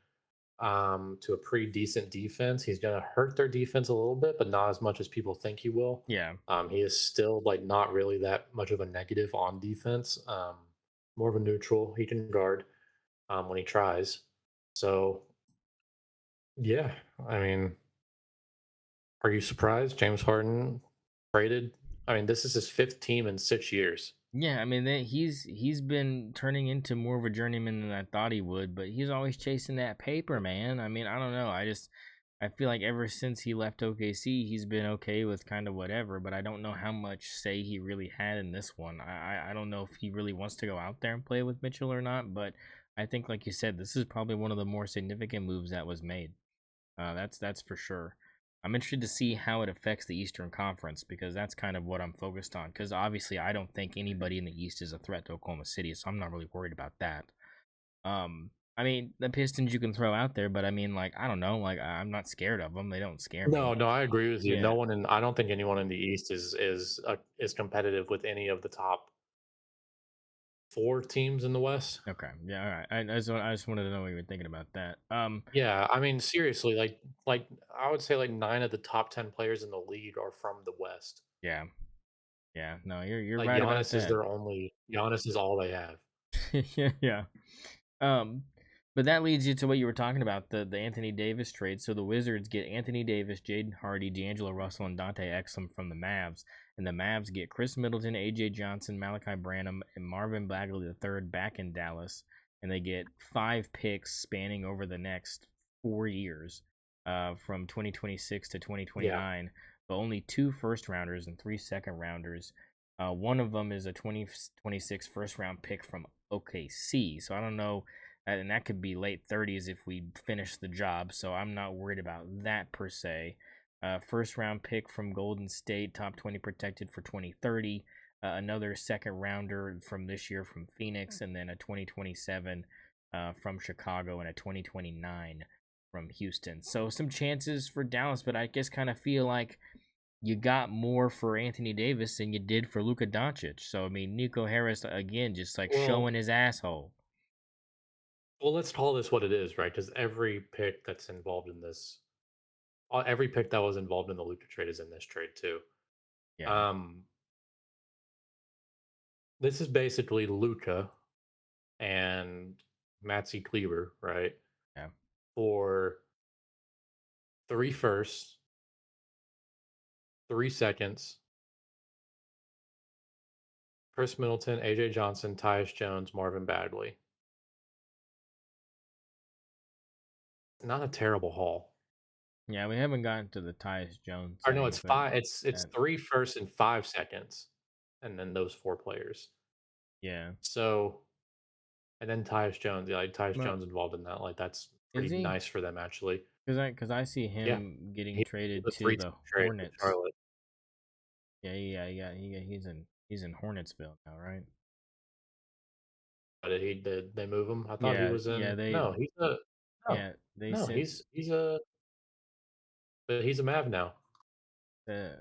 B: to a pretty decent defense. He's going to hurt their defense a little bit, but not as much as people think he will.
A: Yeah.
B: He is still like not really that much of a negative on defense. More of a neutral. He can guard when he tries. So yeah, I mean, are you surprised James Harden traded? I mean, this is his fifth team in 6 years.
A: Yeah, I mean he's been turning into more of a journeyman than I thought he would, but he's always chasing that paper, man. I mean, I don't know. I feel like ever since he left OKC, he's been okay with kind of whatever, but I don't know how much say he really had in this one. I don't know if he really wants to go out there and play with Mitchell or not, but I think, like you said, this is probably one of the more significant moves that was made. That's for sure. I'm interested to see how it affects the Eastern Conference because that's kind of what I'm focused on. Because obviously, I don't think anybody in the East is a threat to Oklahoma City, so I'm not really worried about that. I mean, the Pistons you can throw out there, but I mean, like, I don't know, like, I'm not scared of them. They don't scare
B: No,
A: me.
B: no, I agree with you.
A: Yeah.
B: No one in I don't think anyone in the East is competitive with any of the top 4 teams in the West.
A: Okay. Yeah. All right. I just wanted to know what you were thinking about that.
B: Yeah, I mean, seriously, like I would say like 9 of the top 10 players in the league are from the West.
A: Yeah. Yeah. No, you're
B: Like
A: right about that.
B: Giannis is all they have.
A: Yeah. Yeah. Um, but that leads you to what you were talking about, the Anthony Davis trade. So the Wizards get Anthony Davis, Jaden Hardy, D'Angelo Russell, and Dante Exum from the Mavs. And the Mavs get Chris Middleton, AJ Johnson, Malachi Branham, and Marvin Bagley III back in Dallas. And they get 5 picks spanning over the next 4 years, from 2026 to
B: Yeah.
A: 2029. But only 2 first rounders and 3 second rounders. One of them is a 2026 first round pick from OKC. So I don't know, and that could be late 30s if we finish the job. So I'm not worried about that per se. First round pick from Golden State, top 20 protected for 2030. Another second rounder from this year from Phoenix, and then a 2027 from Chicago, and a 2029 from Houston. So some chances for Dallas, but I just kind of feel like you got more for Anthony Davis than you did for Luka Doncic. So I mean, Nico Harris again, just like
B: Well,
A: showing his asshole.
B: let's call this what it is, right? Because every pick that's involved in this, every pick that was involved in the Luka trade is in this trade too.
A: Yeah,
B: Um, this is basically Luka and Maxi Kleber, right?
A: yeah,
B: For 3 firsts, 3 seconds, Chris Middleton, AJ Johnson, Tyus Jones, Marvin Bagley. Not a terrible haul.
A: yeah. We haven't gotten to the Tyus Jones
B: Or no,
A: thing,
B: it's
A: but
B: 5 it's
A: that,
B: 3 firsts and 5 seconds, and then those 4 players.
A: yeah.
B: So and then Tyus Jones, yeah, like, Tyus
A: Well,
B: Jones involved in that, like, that's
A: is
B: pretty
A: he?
B: nice for them, actually.
A: Because I see
B: Yeah.
A: him getting
B: He
A: traded
B: was a
A: to
B: 3-team
A: the
B: trade with
A: Hornets.
B: Charlotte,
A: Yeah, he's in Hornetsville now, right?
B: but he did they move him? I thought he
A: Yeah,
B: was
A: yeah.
B: in
A: They
B: no, he's a no,
A: yeah they
B: no,
A: sent
B: he's a Mav now.
A: the.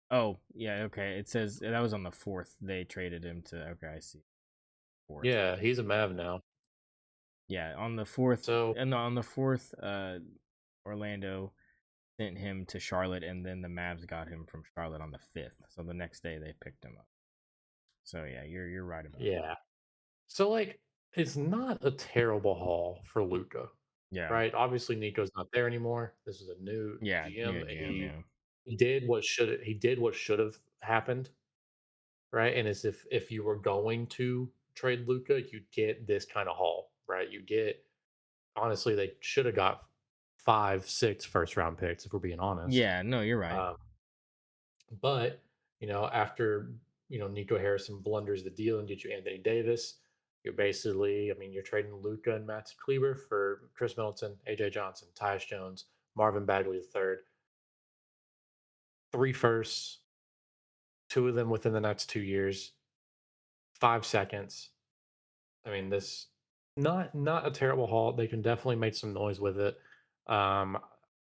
A: Oh yeah, okay. It says that was on the fourth. They traded him to. Okay, I see. Fourth.
B: Yeah, he's a Mav now.
A: Yeah, on the fourth,
B: So,
A: and on the fourth, Orlando sent him to Charlotte, and then the Mavs got him from Charlotte on the fifth. So the next day they picked him up. So yeah, you're right about that.
B: yeah. So, like, it's not a terrible haul for Luca,
A: Yeah,
B: right? Obviously, Nico's not there anymore. This is a new
A: yeah, new
B: GM.
A: GM. Yeah,
B: He did what should have happened, right? And as if you were going to trade Luca, you'd get this kind of haul, right? You get honestly, they should have got 5, 6 first round picks if we're being honest.
A: yeah. No, you're right.
B: Um, but after Nico Harrison blunders the deal and gets you Anthony Davis, you're basically, I mean, you're trading Luca and Maxi Kleber for Chris Middleton, AJ Johnson, Tyus Jones, Marvin Bagley the third, 3 firsts, 2 of them within the next 2 years, 5 seconds. I mean, this not a terrible haul. They can definitely make some noise with it. Um,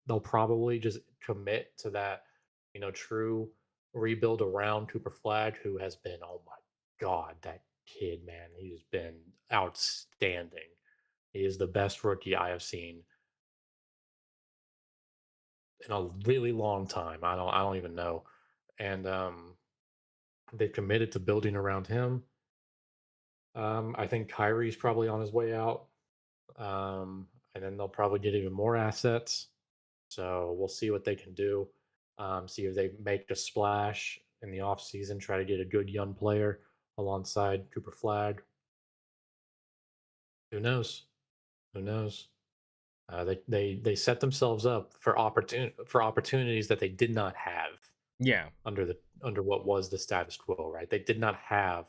B: they'll probably just commit to that, true rebuild around Cooper Flag, who has been, oh my god, that kid, man, he's been outstanding. He is the best rookie I have seen in a really long time. I don't even know. And they've committed to building around him. I think Kyrie's probably on his way out. And then they'll probably get even more assets. So we'll see what they can do. See if they make a splash in the offseason, try to get a good young player alongside Cooper Flag. Who knows? Who knows? They set themselves up for opportunities that they did not have
A: Yeah.
B: under what was the status quo. Right? They did not have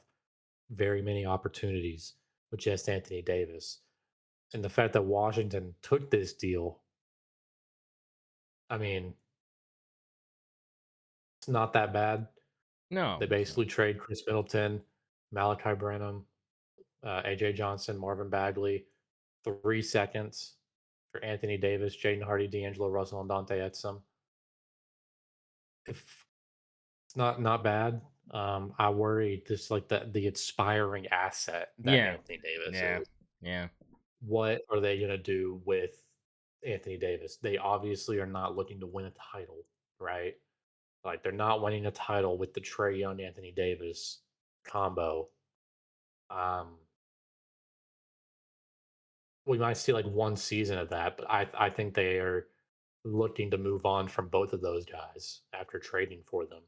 B: very many opportunities with just Anthony Davis, and the fact that Washington took this deal. I mean, it's not that bad.
A: No,
B: They
A: it's not.
B: basically trade Chris Middleton, Malachi Branham, AJ Johnson, Marvin Bagley, 3 seconds for Anthony Davis, Jaden Hardy, D'Angelo Russell, and Dante Exum. If it's not bad, I worry just like the inspiring asset that
A: Yeah.
B: Anthony Davis
A: Yeah.
B: is.
A: Yeah.
B: What are they going to do with Anthony Davis? They obviously are not looking to win a title, right? Like they're not winning a title with the Trey Young Anthony Davis combo. Um, we might see like one season of that, but I think they are looking to move on from both of those guys after trading for them.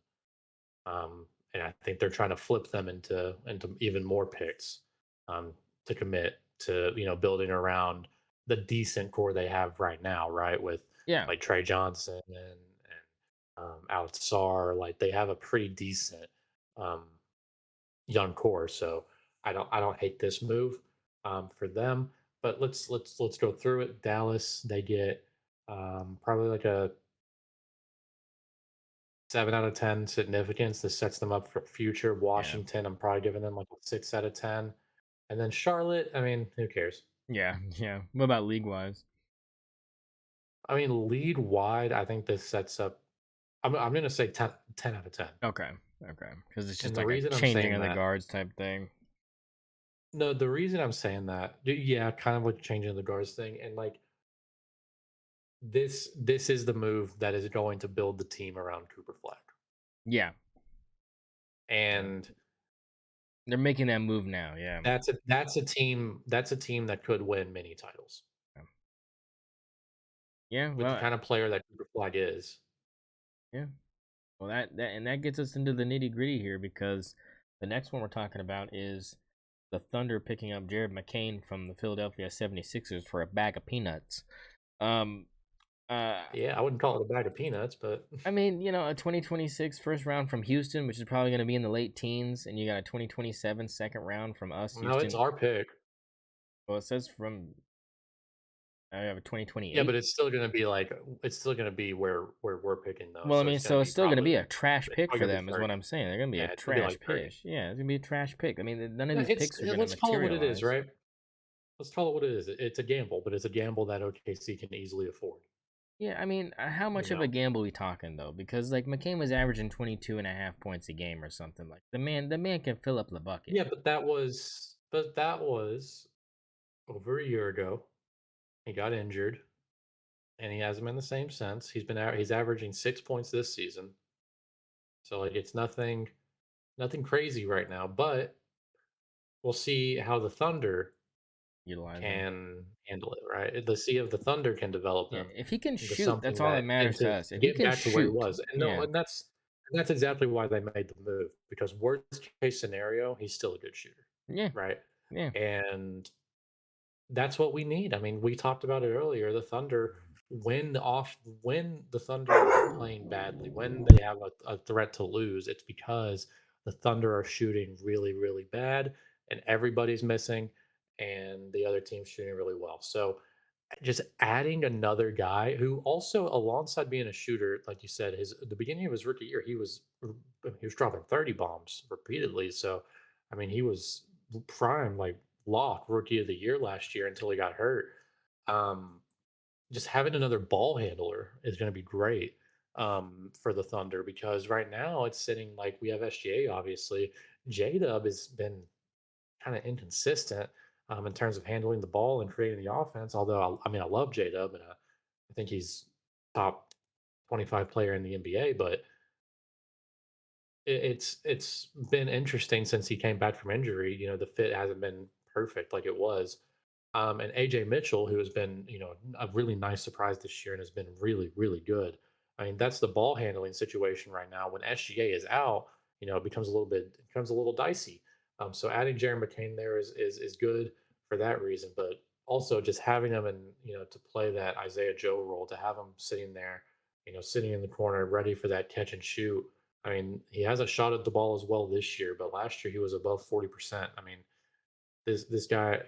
B: And I think they're trying to flip them into even more picks to commit to building around the decent core they have right now, right? With
A: Yeah.
B: like Trey Johnson and Alex Sarr, like they have a pretty decent um, young core. So I don't hate this move for them. But let's go through it. Dallas, they get probably like a 7 out of 10 significance. This sets them up for future.
A: Yeah.
B: Washington, I'm probably giving them like a 6 out of 10. And then Charlotte, I mean, who cares?
A: Yeah. Yeah. What about league wise?
B: I mean, lead wide, I think this sets up. I'm going to say 10 out of 10.
A: Okay. Okay. Because it's
B: And
A: just
B: the
A: like a
B: reason I'm
A: changing
B: saying
A: of the
B: that,
A: guards type thing.
B: no, the reason I'm saying that, yeah, kind of like changing the guards thing. And like this is the move that is going to build the team around Cooper Flag.
A: Yeah. Yeah.
B: And
A: They're making that move now. Yeah.
B: that's a team that could win many titles
A: Yeah. Yeah.
B: with the
A: Well.
B: kind of player that Cooper Flag is.
A: Yeah. Well, that gets us into the nitty gritty here because the next one we're talking about is the Thunder picking up Jared McCain from the Philadelphia 76ers for a bag of peanuts. Um, uh,
B: Yeah, I wouldn't call it a bag of peanuts, but
A: I mean, a 2026 first round from Houston, which is probably going to be in the late teens, and you got a 2027 second round from us,
B: no, it's
A: Houston.
B: our pick.
A: Well, it says from I have a
B: Yeah, but
A: 2028.
B: it's still gonna be where we're picking though.
A: Well, I
B: So
A: mean,
B: it's gonna
A: so it's
B: be
A: still going to
B: probably
A: be a trash
B: it's
A: pick
B: probably
A: for
B: gonna be
A: them, is what
B: 30.
A: I'm saying. They're going to be a
B: Yeah, it's gonna be
A: trash
B: like 30.
A: pick. Yeah, it's going to be a trash pick. I mean, none of
B: Yeah,
A: these picks are going to
B: let's call it what it is,
A: materialize.
B: right? Let's call it what it is. It's a gamble, but it's a gamble that OKC can easily afford.
A: Yeah, I mean, how
B: You
A: much of a
B: know.
A: gamble we talking though? Because like McCain was averaging 22 and a half points a game or something like. The man can fill up the bucket.
B: Yeah, but that was over a year ago. He got injured, and he hasn't been the same since. He's averaging 6 points this season. So like it's nothing crazy right now, but we'll see how the Thunder
A: Utilize him.
B: can handle it, right? The Sea of the Thunder can develop
A: Yeah,
B: him
A: if he can
B: into
A: shoot, that's
B: something
A: all that
B: that
A: matters to
B: into
A: us.
B: to
A: If he
B: get
A: can
B: back to where he
A: shoot,
B: was. And no,
A: yeah,
B: and that's exactly why they made the move because worst case scenario, he's still a good shooter,
A: yeah,
B: right?
A: yeah,
B: And that's what we need. I mean, we talked about it earlier. The Thunder, when the Thunder are playing badly, when they have a threat to lose, it's because the Thunder are shooting really, really bad, and everybody's missing, and the other team's shooting really well. So just adding another guy who also alongside being a shooter, like you said, his the beginning of his rookie year, he was dropping 30 bombs repeatedly. So I mean he was prime like lock rookie of the year last year until he got hurt. Um just having another ball handler is going to be great for the Thunder because right now it's sitting like we have SGA obviously. J Dub has been kind of inconsistent in terms of handling the ball and creating the offense. Although I mean I love J Dub and I think he's top 25 player in the NBA, but it's been interesting since he came back from injury. The fit hasn't been perfect like it was. And AJ Mitchell, who has been a really nice surprise this year and has been really really good. I mean, that's the ball handling situation right now. When SGA is out, it becomes a little dicey. So adding Jaron McCain there is good for that reason, but also just having him and to play that Isaiah Joe role, to have him sitting there, sitting in the corner, ready for that catch and shoot. I mean, he hasn't shot at the ball as well this year, but last year he was above 40%. I mean, this guy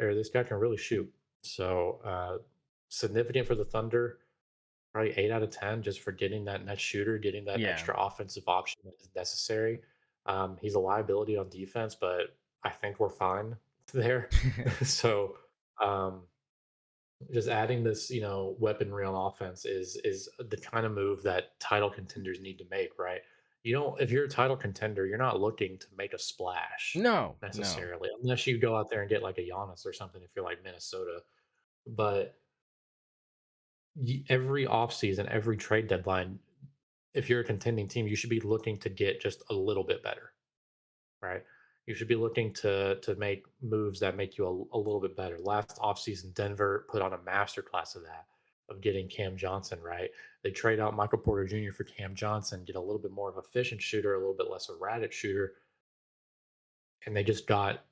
B: can really shoot. So significant for the Thunder. Probably 8 out of 10 just for getting that net shooter, getting that
A: Yeah.
B: extra offensive option that is necessary. He's a liability on defense, but I think we're fine there. So um, just adding this, weaponry on offense is the kind of move that title contenders need to make, right? If you're a title contender, you're not looking to make a splash
A: No, no.
B: necessarily, unless you go out there and get like a Giannis or something if you're like Minnesota. But every offseason, every trade deadline, if you're a contending team, you should be looking to get just a little bit better, right? You should be looking to make moves that make you a little bit better. Last offseason, Denver put on a masterclass of that, of getting Cam Johnson, right? They trade out Michael Porter Jr. for Cam Johnson, get a little bit more of a efficient shooter, a little bit less erratic shooter, and they just got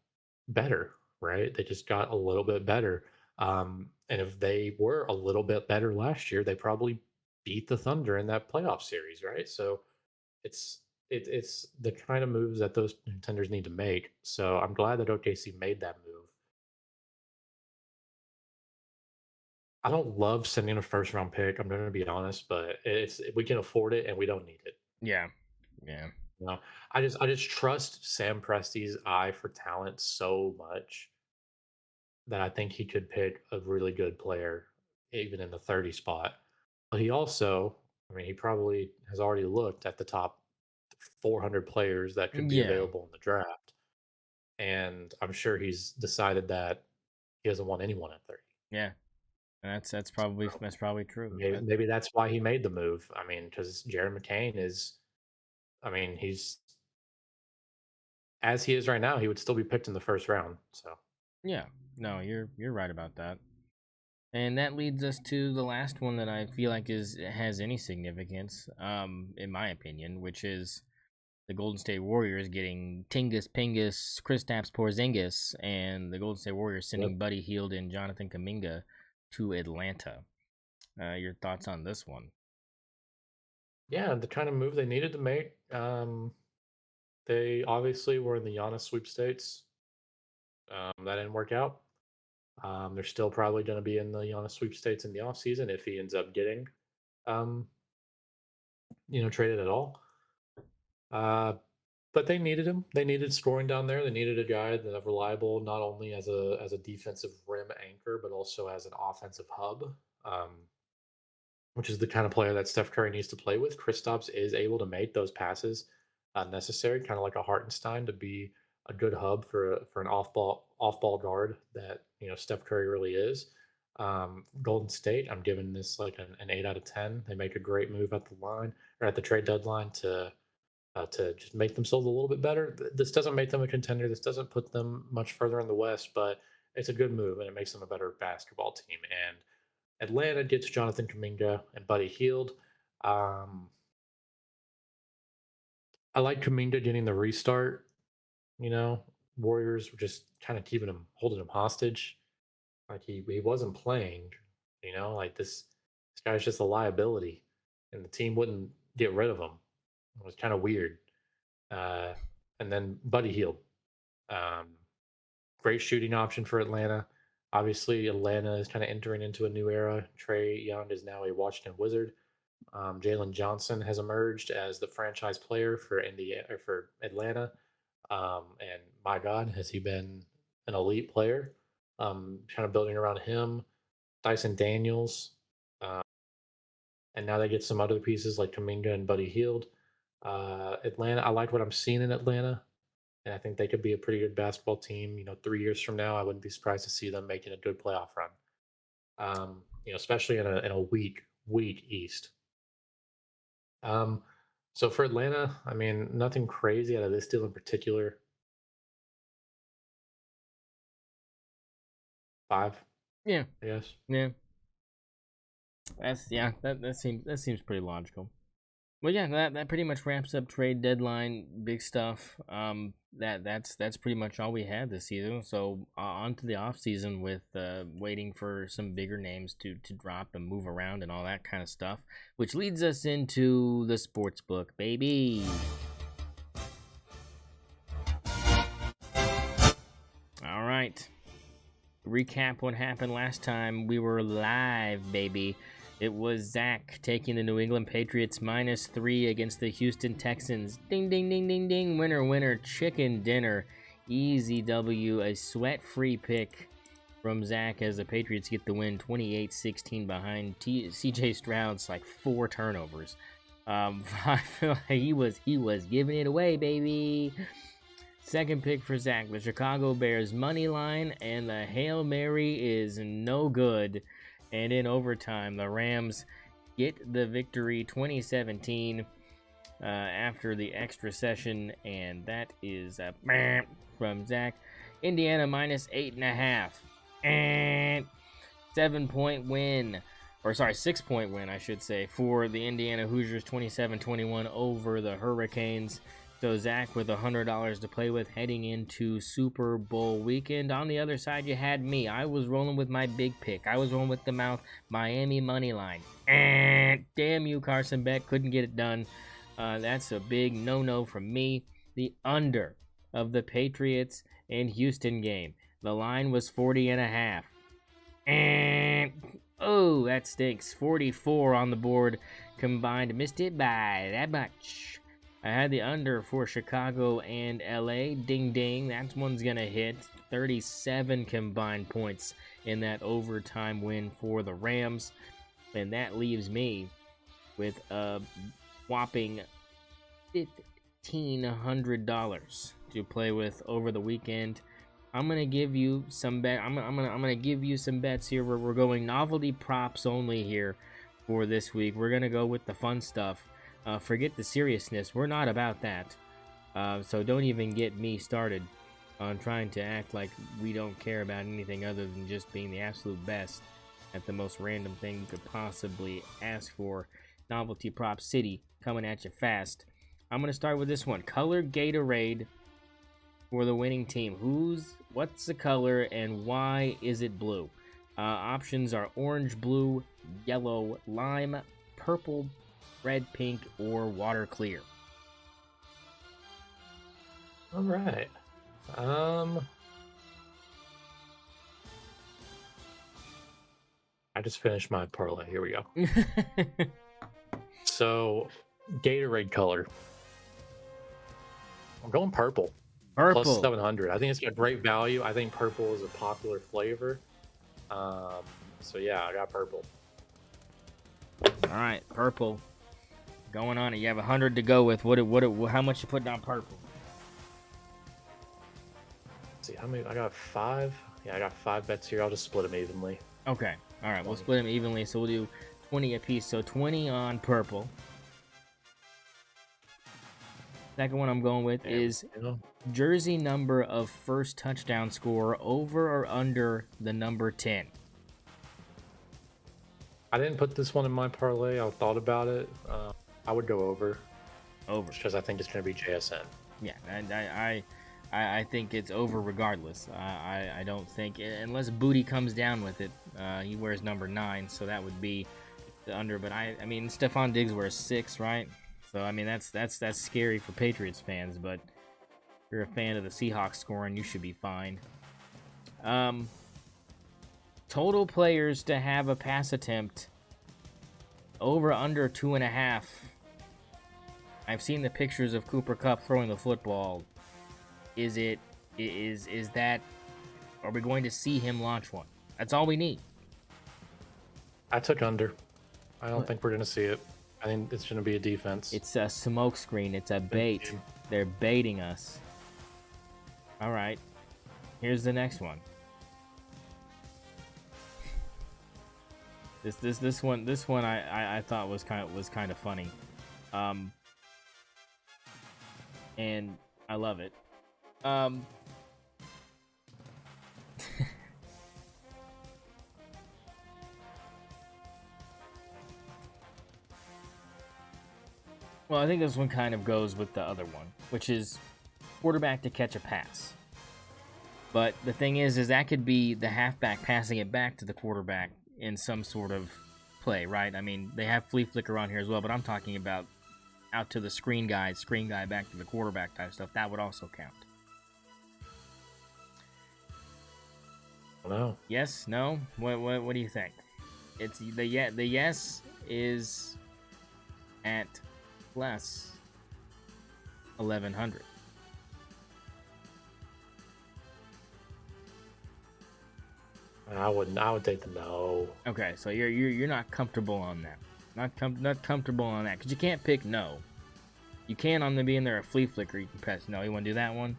B: better, right? They just got a little bit better. And if they were a little bit better last year, they probably beat the Thunder in that playoff series, right? So it's the kind of moves that those contenders need to make. So I'm glad that OKC made that move. I don't love sending a first round pick. I'm going to be honest, but it's we can afford it and we don't need it.
A: Yeah. Yeah.
B: You know, I just trust Sam Presti's eye for talent so much that I think he could pick a really good player, even in the 30 spot. But he also, I mean, he probably has already looked at the top 400 players that could be
A: Yeah.
B: available in the draft. And I'm sure he's decided that he doesn't want anyone at 30.
A: Yeah.
B: So
A: That's probably true.
B: maybe that's why he made the move. I mean, because Jared McCain is, I mean, he's as he is right now, he would still be picked in the first round. So
A: Yeah. No, you're right about that. And that leads us to the last one that I feel like is has any significance, in my opinion, which is the Golden State Warriors getting Tingus Pingus, Kristaps Porzingis, and the Golden State Warriors
B: yep.
A: sending Buddy Hield and Jonathan Kaminga to Atlanta. Your thoughts on this one?
B: Yeah, the kind of move they needed to make. They obviously were in the Giannis sweepstakes. That didn't work out. They're still probably going to be in the Giannis sweepstakes in the offseason if he ends up getting, um, traded at all. Uh, but they needed him. They needed scoring down there. They needed a guy that reliable not only as a defensive rim anchor, but also as an offensive hub. Which is the kind of player that Steph Curry needs to play with. Kristaps is able to make those passes necessary, kind of like a Hartenstein, to be a good hub for an off ball guard that Steph Curry really is. Golden State, I'm giving this like an 8 out of 10. They make a great move at the line or at the trade deadline to just make themselves a little bit better. This doesn't make them a contender. This doesn't put them much further in the West, but it's a good move and it makes them a better basketball team. And Atlanta gets Jonathan Kaminga and Buddy Hield. Um, I like Kaminga getting the restart. Warriors were just kind of holding him hostage. Like he wasn't playing. Like this guy's just a liability, and the team wouldn't get rid of him. It was kind of weird. Uh, and then Buddy Hield, um, great shooting option for Atlanta. Obviously, Atlanta is kind of entering into a new era. Trey Young is now a Washington Wizard. Jalen Johnson has emerged as the franchise player for Indiana or for Atlanta, and my God, has he been an elite player? Kind of building around him, Dyson Daniels, uh, and now they get some other pieces like Kaminga and Buddy Hield. Atlanta, I like what I'm seeing in Atlanta, and I think they could be a pretty good basketball team. 3 years from now, I wouldn't be surprised to see them making a good playoff run. Especially in a weak East. Um, so for Atlanta, I mean, nothing crazy out of this deal in particular. Five,
A: Yeah.
B: I guess.
A: Yeah. That seems pretty logical. Well, yeah, that pretty much wraps up trade deadline big stuff. That's pretty much all we had this season. So on to the off season with waiting for some bigger names to drop and move around and all that kind of stuff, which leads us into the sports book, baby. All right. Recap what happened last time we were live, baby. It was Zach taking the New England Patriots -3 against the Houston Texans. Ding, ding, ding, ding, ding. Winner, winner, chicken dinner. Easy W, a sweat-free pick from Zach as the Patriots get the win 28-16 behind CJ Stroud's like 4 turnovers. I feel like he was giving it away, baby. Second pick for Zach, the Chicago Bears money line, and the Hail Mary is no good. And in overtime, the Rams get the victory 2017 after the extra session, and that is from Zach. Indiana -8.5. And 7-point win. Or sorry, 6-point win, I should say, for the Indiana Hoosiers 27-21 over the Hurricanes. So Zach with $100 to play with heading into Super Bowl weekend. On the other side, you had me. I was rolling with my big pick. I was rolling with the mouth Miami money line. Damn you, Carson Beck. Couldn't get it done. That's a big no-no from me. The under of the Patriots and Houston game. The line was 40.5. Oh, that stinks. 44 on the board combined. Missed it by that much. I had the under for Chicago and LA. Ding ding, that one's gonna hit. 37 combined points in that overtime win for the Rams. And that leaves me with a whopping $1,500 to play with over the weekend. I'm gonna give you some bet. I'm gonna give you some bets here. We're going novelty props only here for this week. We're gonna go with the fun stuff. Forget the seriousness. We're not about that. So don't even get me started on trying to act like we don't care about anything other than just being the absolute best at the most random thing you could possibly ask for. Novelty Prop City coming at you fast. I'm going to start with this one. Color Gatorade for the winning team. What's the color and why is it blue? Options are orange, blue, yellow, lime, purple, red, pink, or water clear.
B: All right. I just finished my parlay. Here we go. So, Gatorade color. I'm going purple.
A: Purple.
B: Plus 700. I think it's got great value. I think purple is a popular flavor. So yeah, I got purple.
A: All right, purple. Going on it. You have 100 to go with. How much you putting on purple?
B: Let's see how many? I got 5. Yeah, I got 5 bets here. I'll just split them evenly.
A: Okay. All right, we'll split them evenly. So we'll do 20 apiece. So 20 on purple. Second one I'm going with is jersey number of first touchdown score over or under the number 10.
B: I didn't put this one in my parlay. I thought about it. I would go over.
A: Over.
B: Because I think it's going to be JSN.
A: Yeah, I think it's over regardless. I don't think, unless Booty comes down with it, he wears number 9, so that would be the under. But I mean, Stephon Diggs wears 6, right? So I mean, that's scary for Patriots fans. But if you're a fan of the Seahawks scoring, you should be fine. Total players to have a pass attempt over under 2.5. I've seen the pictures of Cooper Kupp throwing the football. Is that? Are we going to see him launch one? That's all we need.
B: I took under. I don't think we're going to see it. I think it's going to be a defense.
A: It's a smoke screen. It's a bait. They're baiting us. All right. Here's the next one. This one I thought was kind of funny. And I love it. Well, I think this one kind of goes with the other one, which is quarterback to catch a pass. But the thing is that could be the halfback passing it back to the quarterback in some sort of play, right? I mean, they have flea flicker on here as well, but I'm talking about out to the screen guy back to the quarterback type stuff. That would also count.
B: No.
A: Yes? No? What do you think? It's the yes is at plus 1100.
B: I would take the no.
A: Okay, so you're not comfortable on that. Not comfortable on that because you can't pick no. You can on the being there a flea flicker. You can press no. You want to do that one?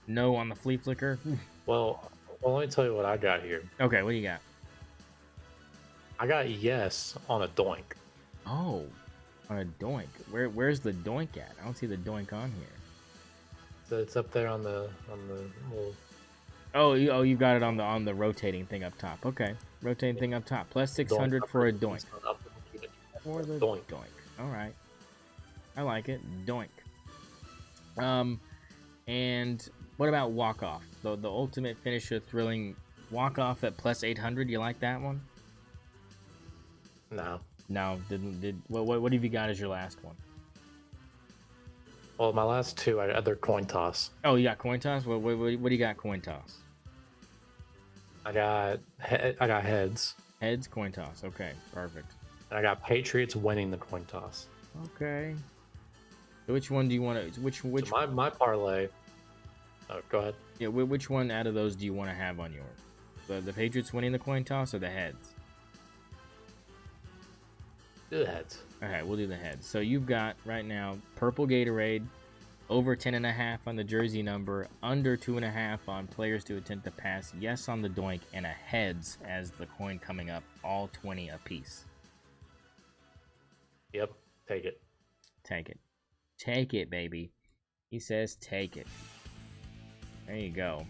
A: No on the flea flicker.
B: Well, let me tell you what I got here.
A: Okay, what do you got?
B: I got yes on a doink.
A: Oh, on a doink. Where's the doink at? I don't see the doink on here.
B: So it's up there on the little.
A: Oh, you got it on the rotating thing up top. Okay, rotating thing up top. Plus 600 for a doink. For the doink. All right, I like it. Doink. And what about walk off? The ultimate finisher, thrilling walk off at plus 800. You like that one?
B: No.
A: No, what have you got as your last one?
B: Well, my last two are other coin toss.
A: Oh, you got coin toss. What do you got? Coin toss.
B: I got heads.
A: Heads, coin toss. Okay, perfect.
B: And I got Patriots winning the coin toss.
A: Okay. So which one do you want to? Which?
B: So my parlay. Oh, go ahead.
A: Yeah, which one out of those do you want to have on yours? The Patriots winning the coin toss or the heads?
B: Do the heads.
A: Okay, we'll do the heads. So you've got right now purple Gatorade, over 10.5 on the jersey number, under 2.5 on players to attempt to pass, yes on the doink, and a heads as the coin coming up, all 20 apiece.
B: Yep, take it.
A: Take it. Take it, baby. He says take it. There you go.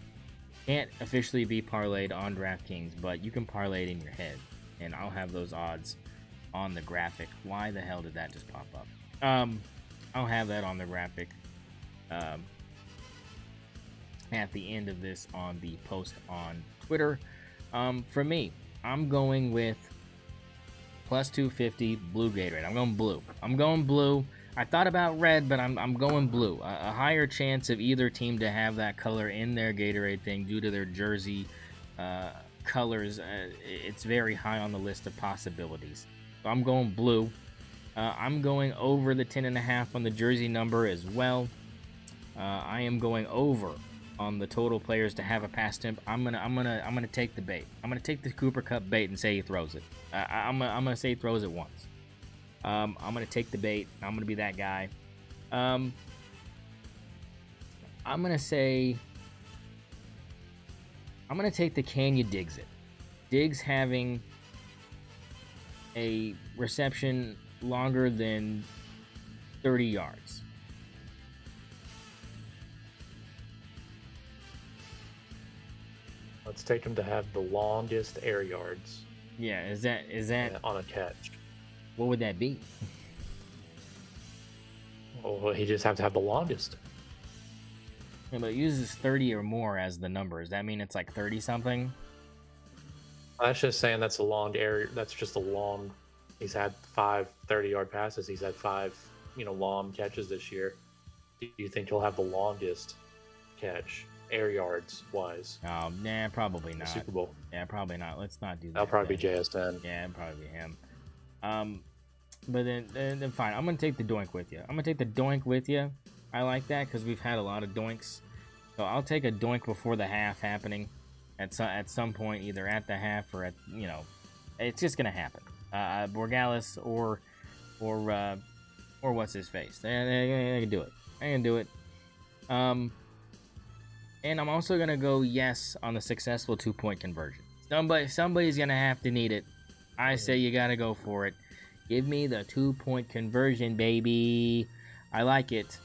A: Can't officially be parlayed on DraftKings, but you can parlay it in your head, and I'll have those odds on the graphic. Why the hell did that just pop up? I'll have that on the graphic at the end of this on the post on Twitter. For me, I'm going with plus 250 blue Gatorade. I'm going blue. I thought about red, but I'm going blue. A higher chance of either team to have that color in their Gatorade thing due to their jersey colors. It's very high on the list of possibilities. So I'm going blue. I'm going over the 10.5 on the jersey number as well. I am going over on the total players to have a pass temp. I'm gonna take the bait. I'm gonna take the Cooper Cup bait and say he throws it. I'm gonna say he throws it once. I'm gonna take the bait. I'm gonna be that guy. I'm gonna take the can you digs it. Diggs having a reception longer than 30 yards.
B: Let's take him to have the longest air yards.
A: Yeah, is that
B: on a catch?
A: What would that be?
B: Well, he just have to have the longest.
A: Yeah, but it uses 30 or more as the number. Does that mean it's like 30 something?
B: That's just saying that's a long air. That's just a long. He's had 5 30-yard passes. He's had 5, long catches this year. Do you think he'll have the longest catch, air yards wise?
A: Oh, nah, probably not.
B: Super Bowl.
A: Yeah, probably not. Let's not do that.
B: That'll probably be JSN.
A: Yeah, it'll probably be him. But then fine. I'm gonna take the doink with you. I like that because we've had a lot of doinks. So I'll take a doink before the half happening at some point, either at the half or it's just gonna happen. Borgalis or what's his face? They can do it. I can do it. And I'm also gonna go yes on the successful 2-point conversion. Somebody's gonna have to need it. I say you gotta go for it. Give me the 2-point conversion, baby. I like it.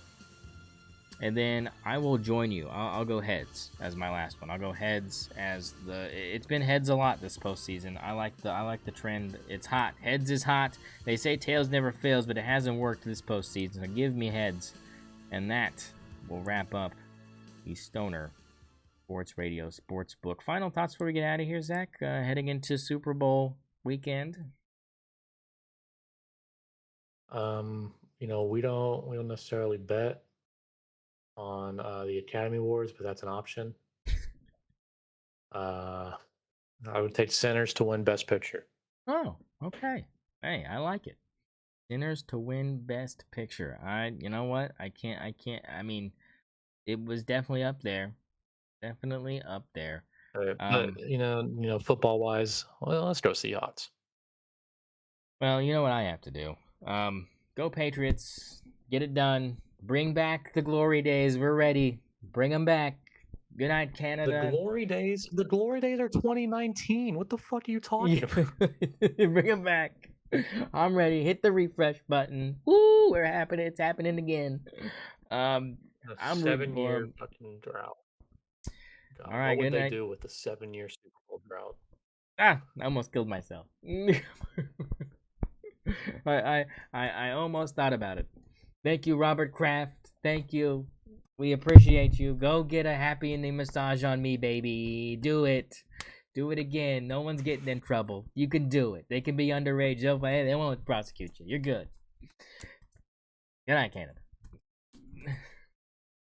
A: And then I will join you. I'll go heads as my last one. I'll go heads as it's been heads a lot this postseason. I like the trend. It's hot. Heads is hot. They say tails never fails, but it hasn't worked this postseason. So give me heads. And that will wrap up the St0ner Sports Radio Sportsbook. Final thoughts before we get out of here, Zach? Heading into Super Bowl weekend.
B: We don't necessarily bet on the Academy Awards, but that's an option. I would take Sinners to win Best Picture.
A: Oh, okay. Hey, I like it. Sinners to win Best Picture. You know what? I can't. I mean, it was definitely up there. Definitely up there.
B: But football wise, well, let's go Seahawks.
A: Well, you know what I have to do. Go Patriots. Get it done. Bring back the glory days. We're ready. Bring them back. Good night, Canada.
B: The glory days are 2019. What the fuck are you talking about?
A: Bring them back. I'm ready. Hit the refresh button. Woo! We're happening. It's happening again. I'm
B: 7-year fucking drought. God,
A: all right.
B: what would
A: good
B: they
A: night.
B: do with the 7-year Super Bowl drought?
A: I almost killed myself. I almost thought about it. Thank you, Robert Kraft. Thank you. We appreciate you. Go get a happy ending massage on me, baby. Do it. Do it again. No one's getting in trouble. You can do it. They can be underage. They won't prosecute you. You're good. Good night, Canada.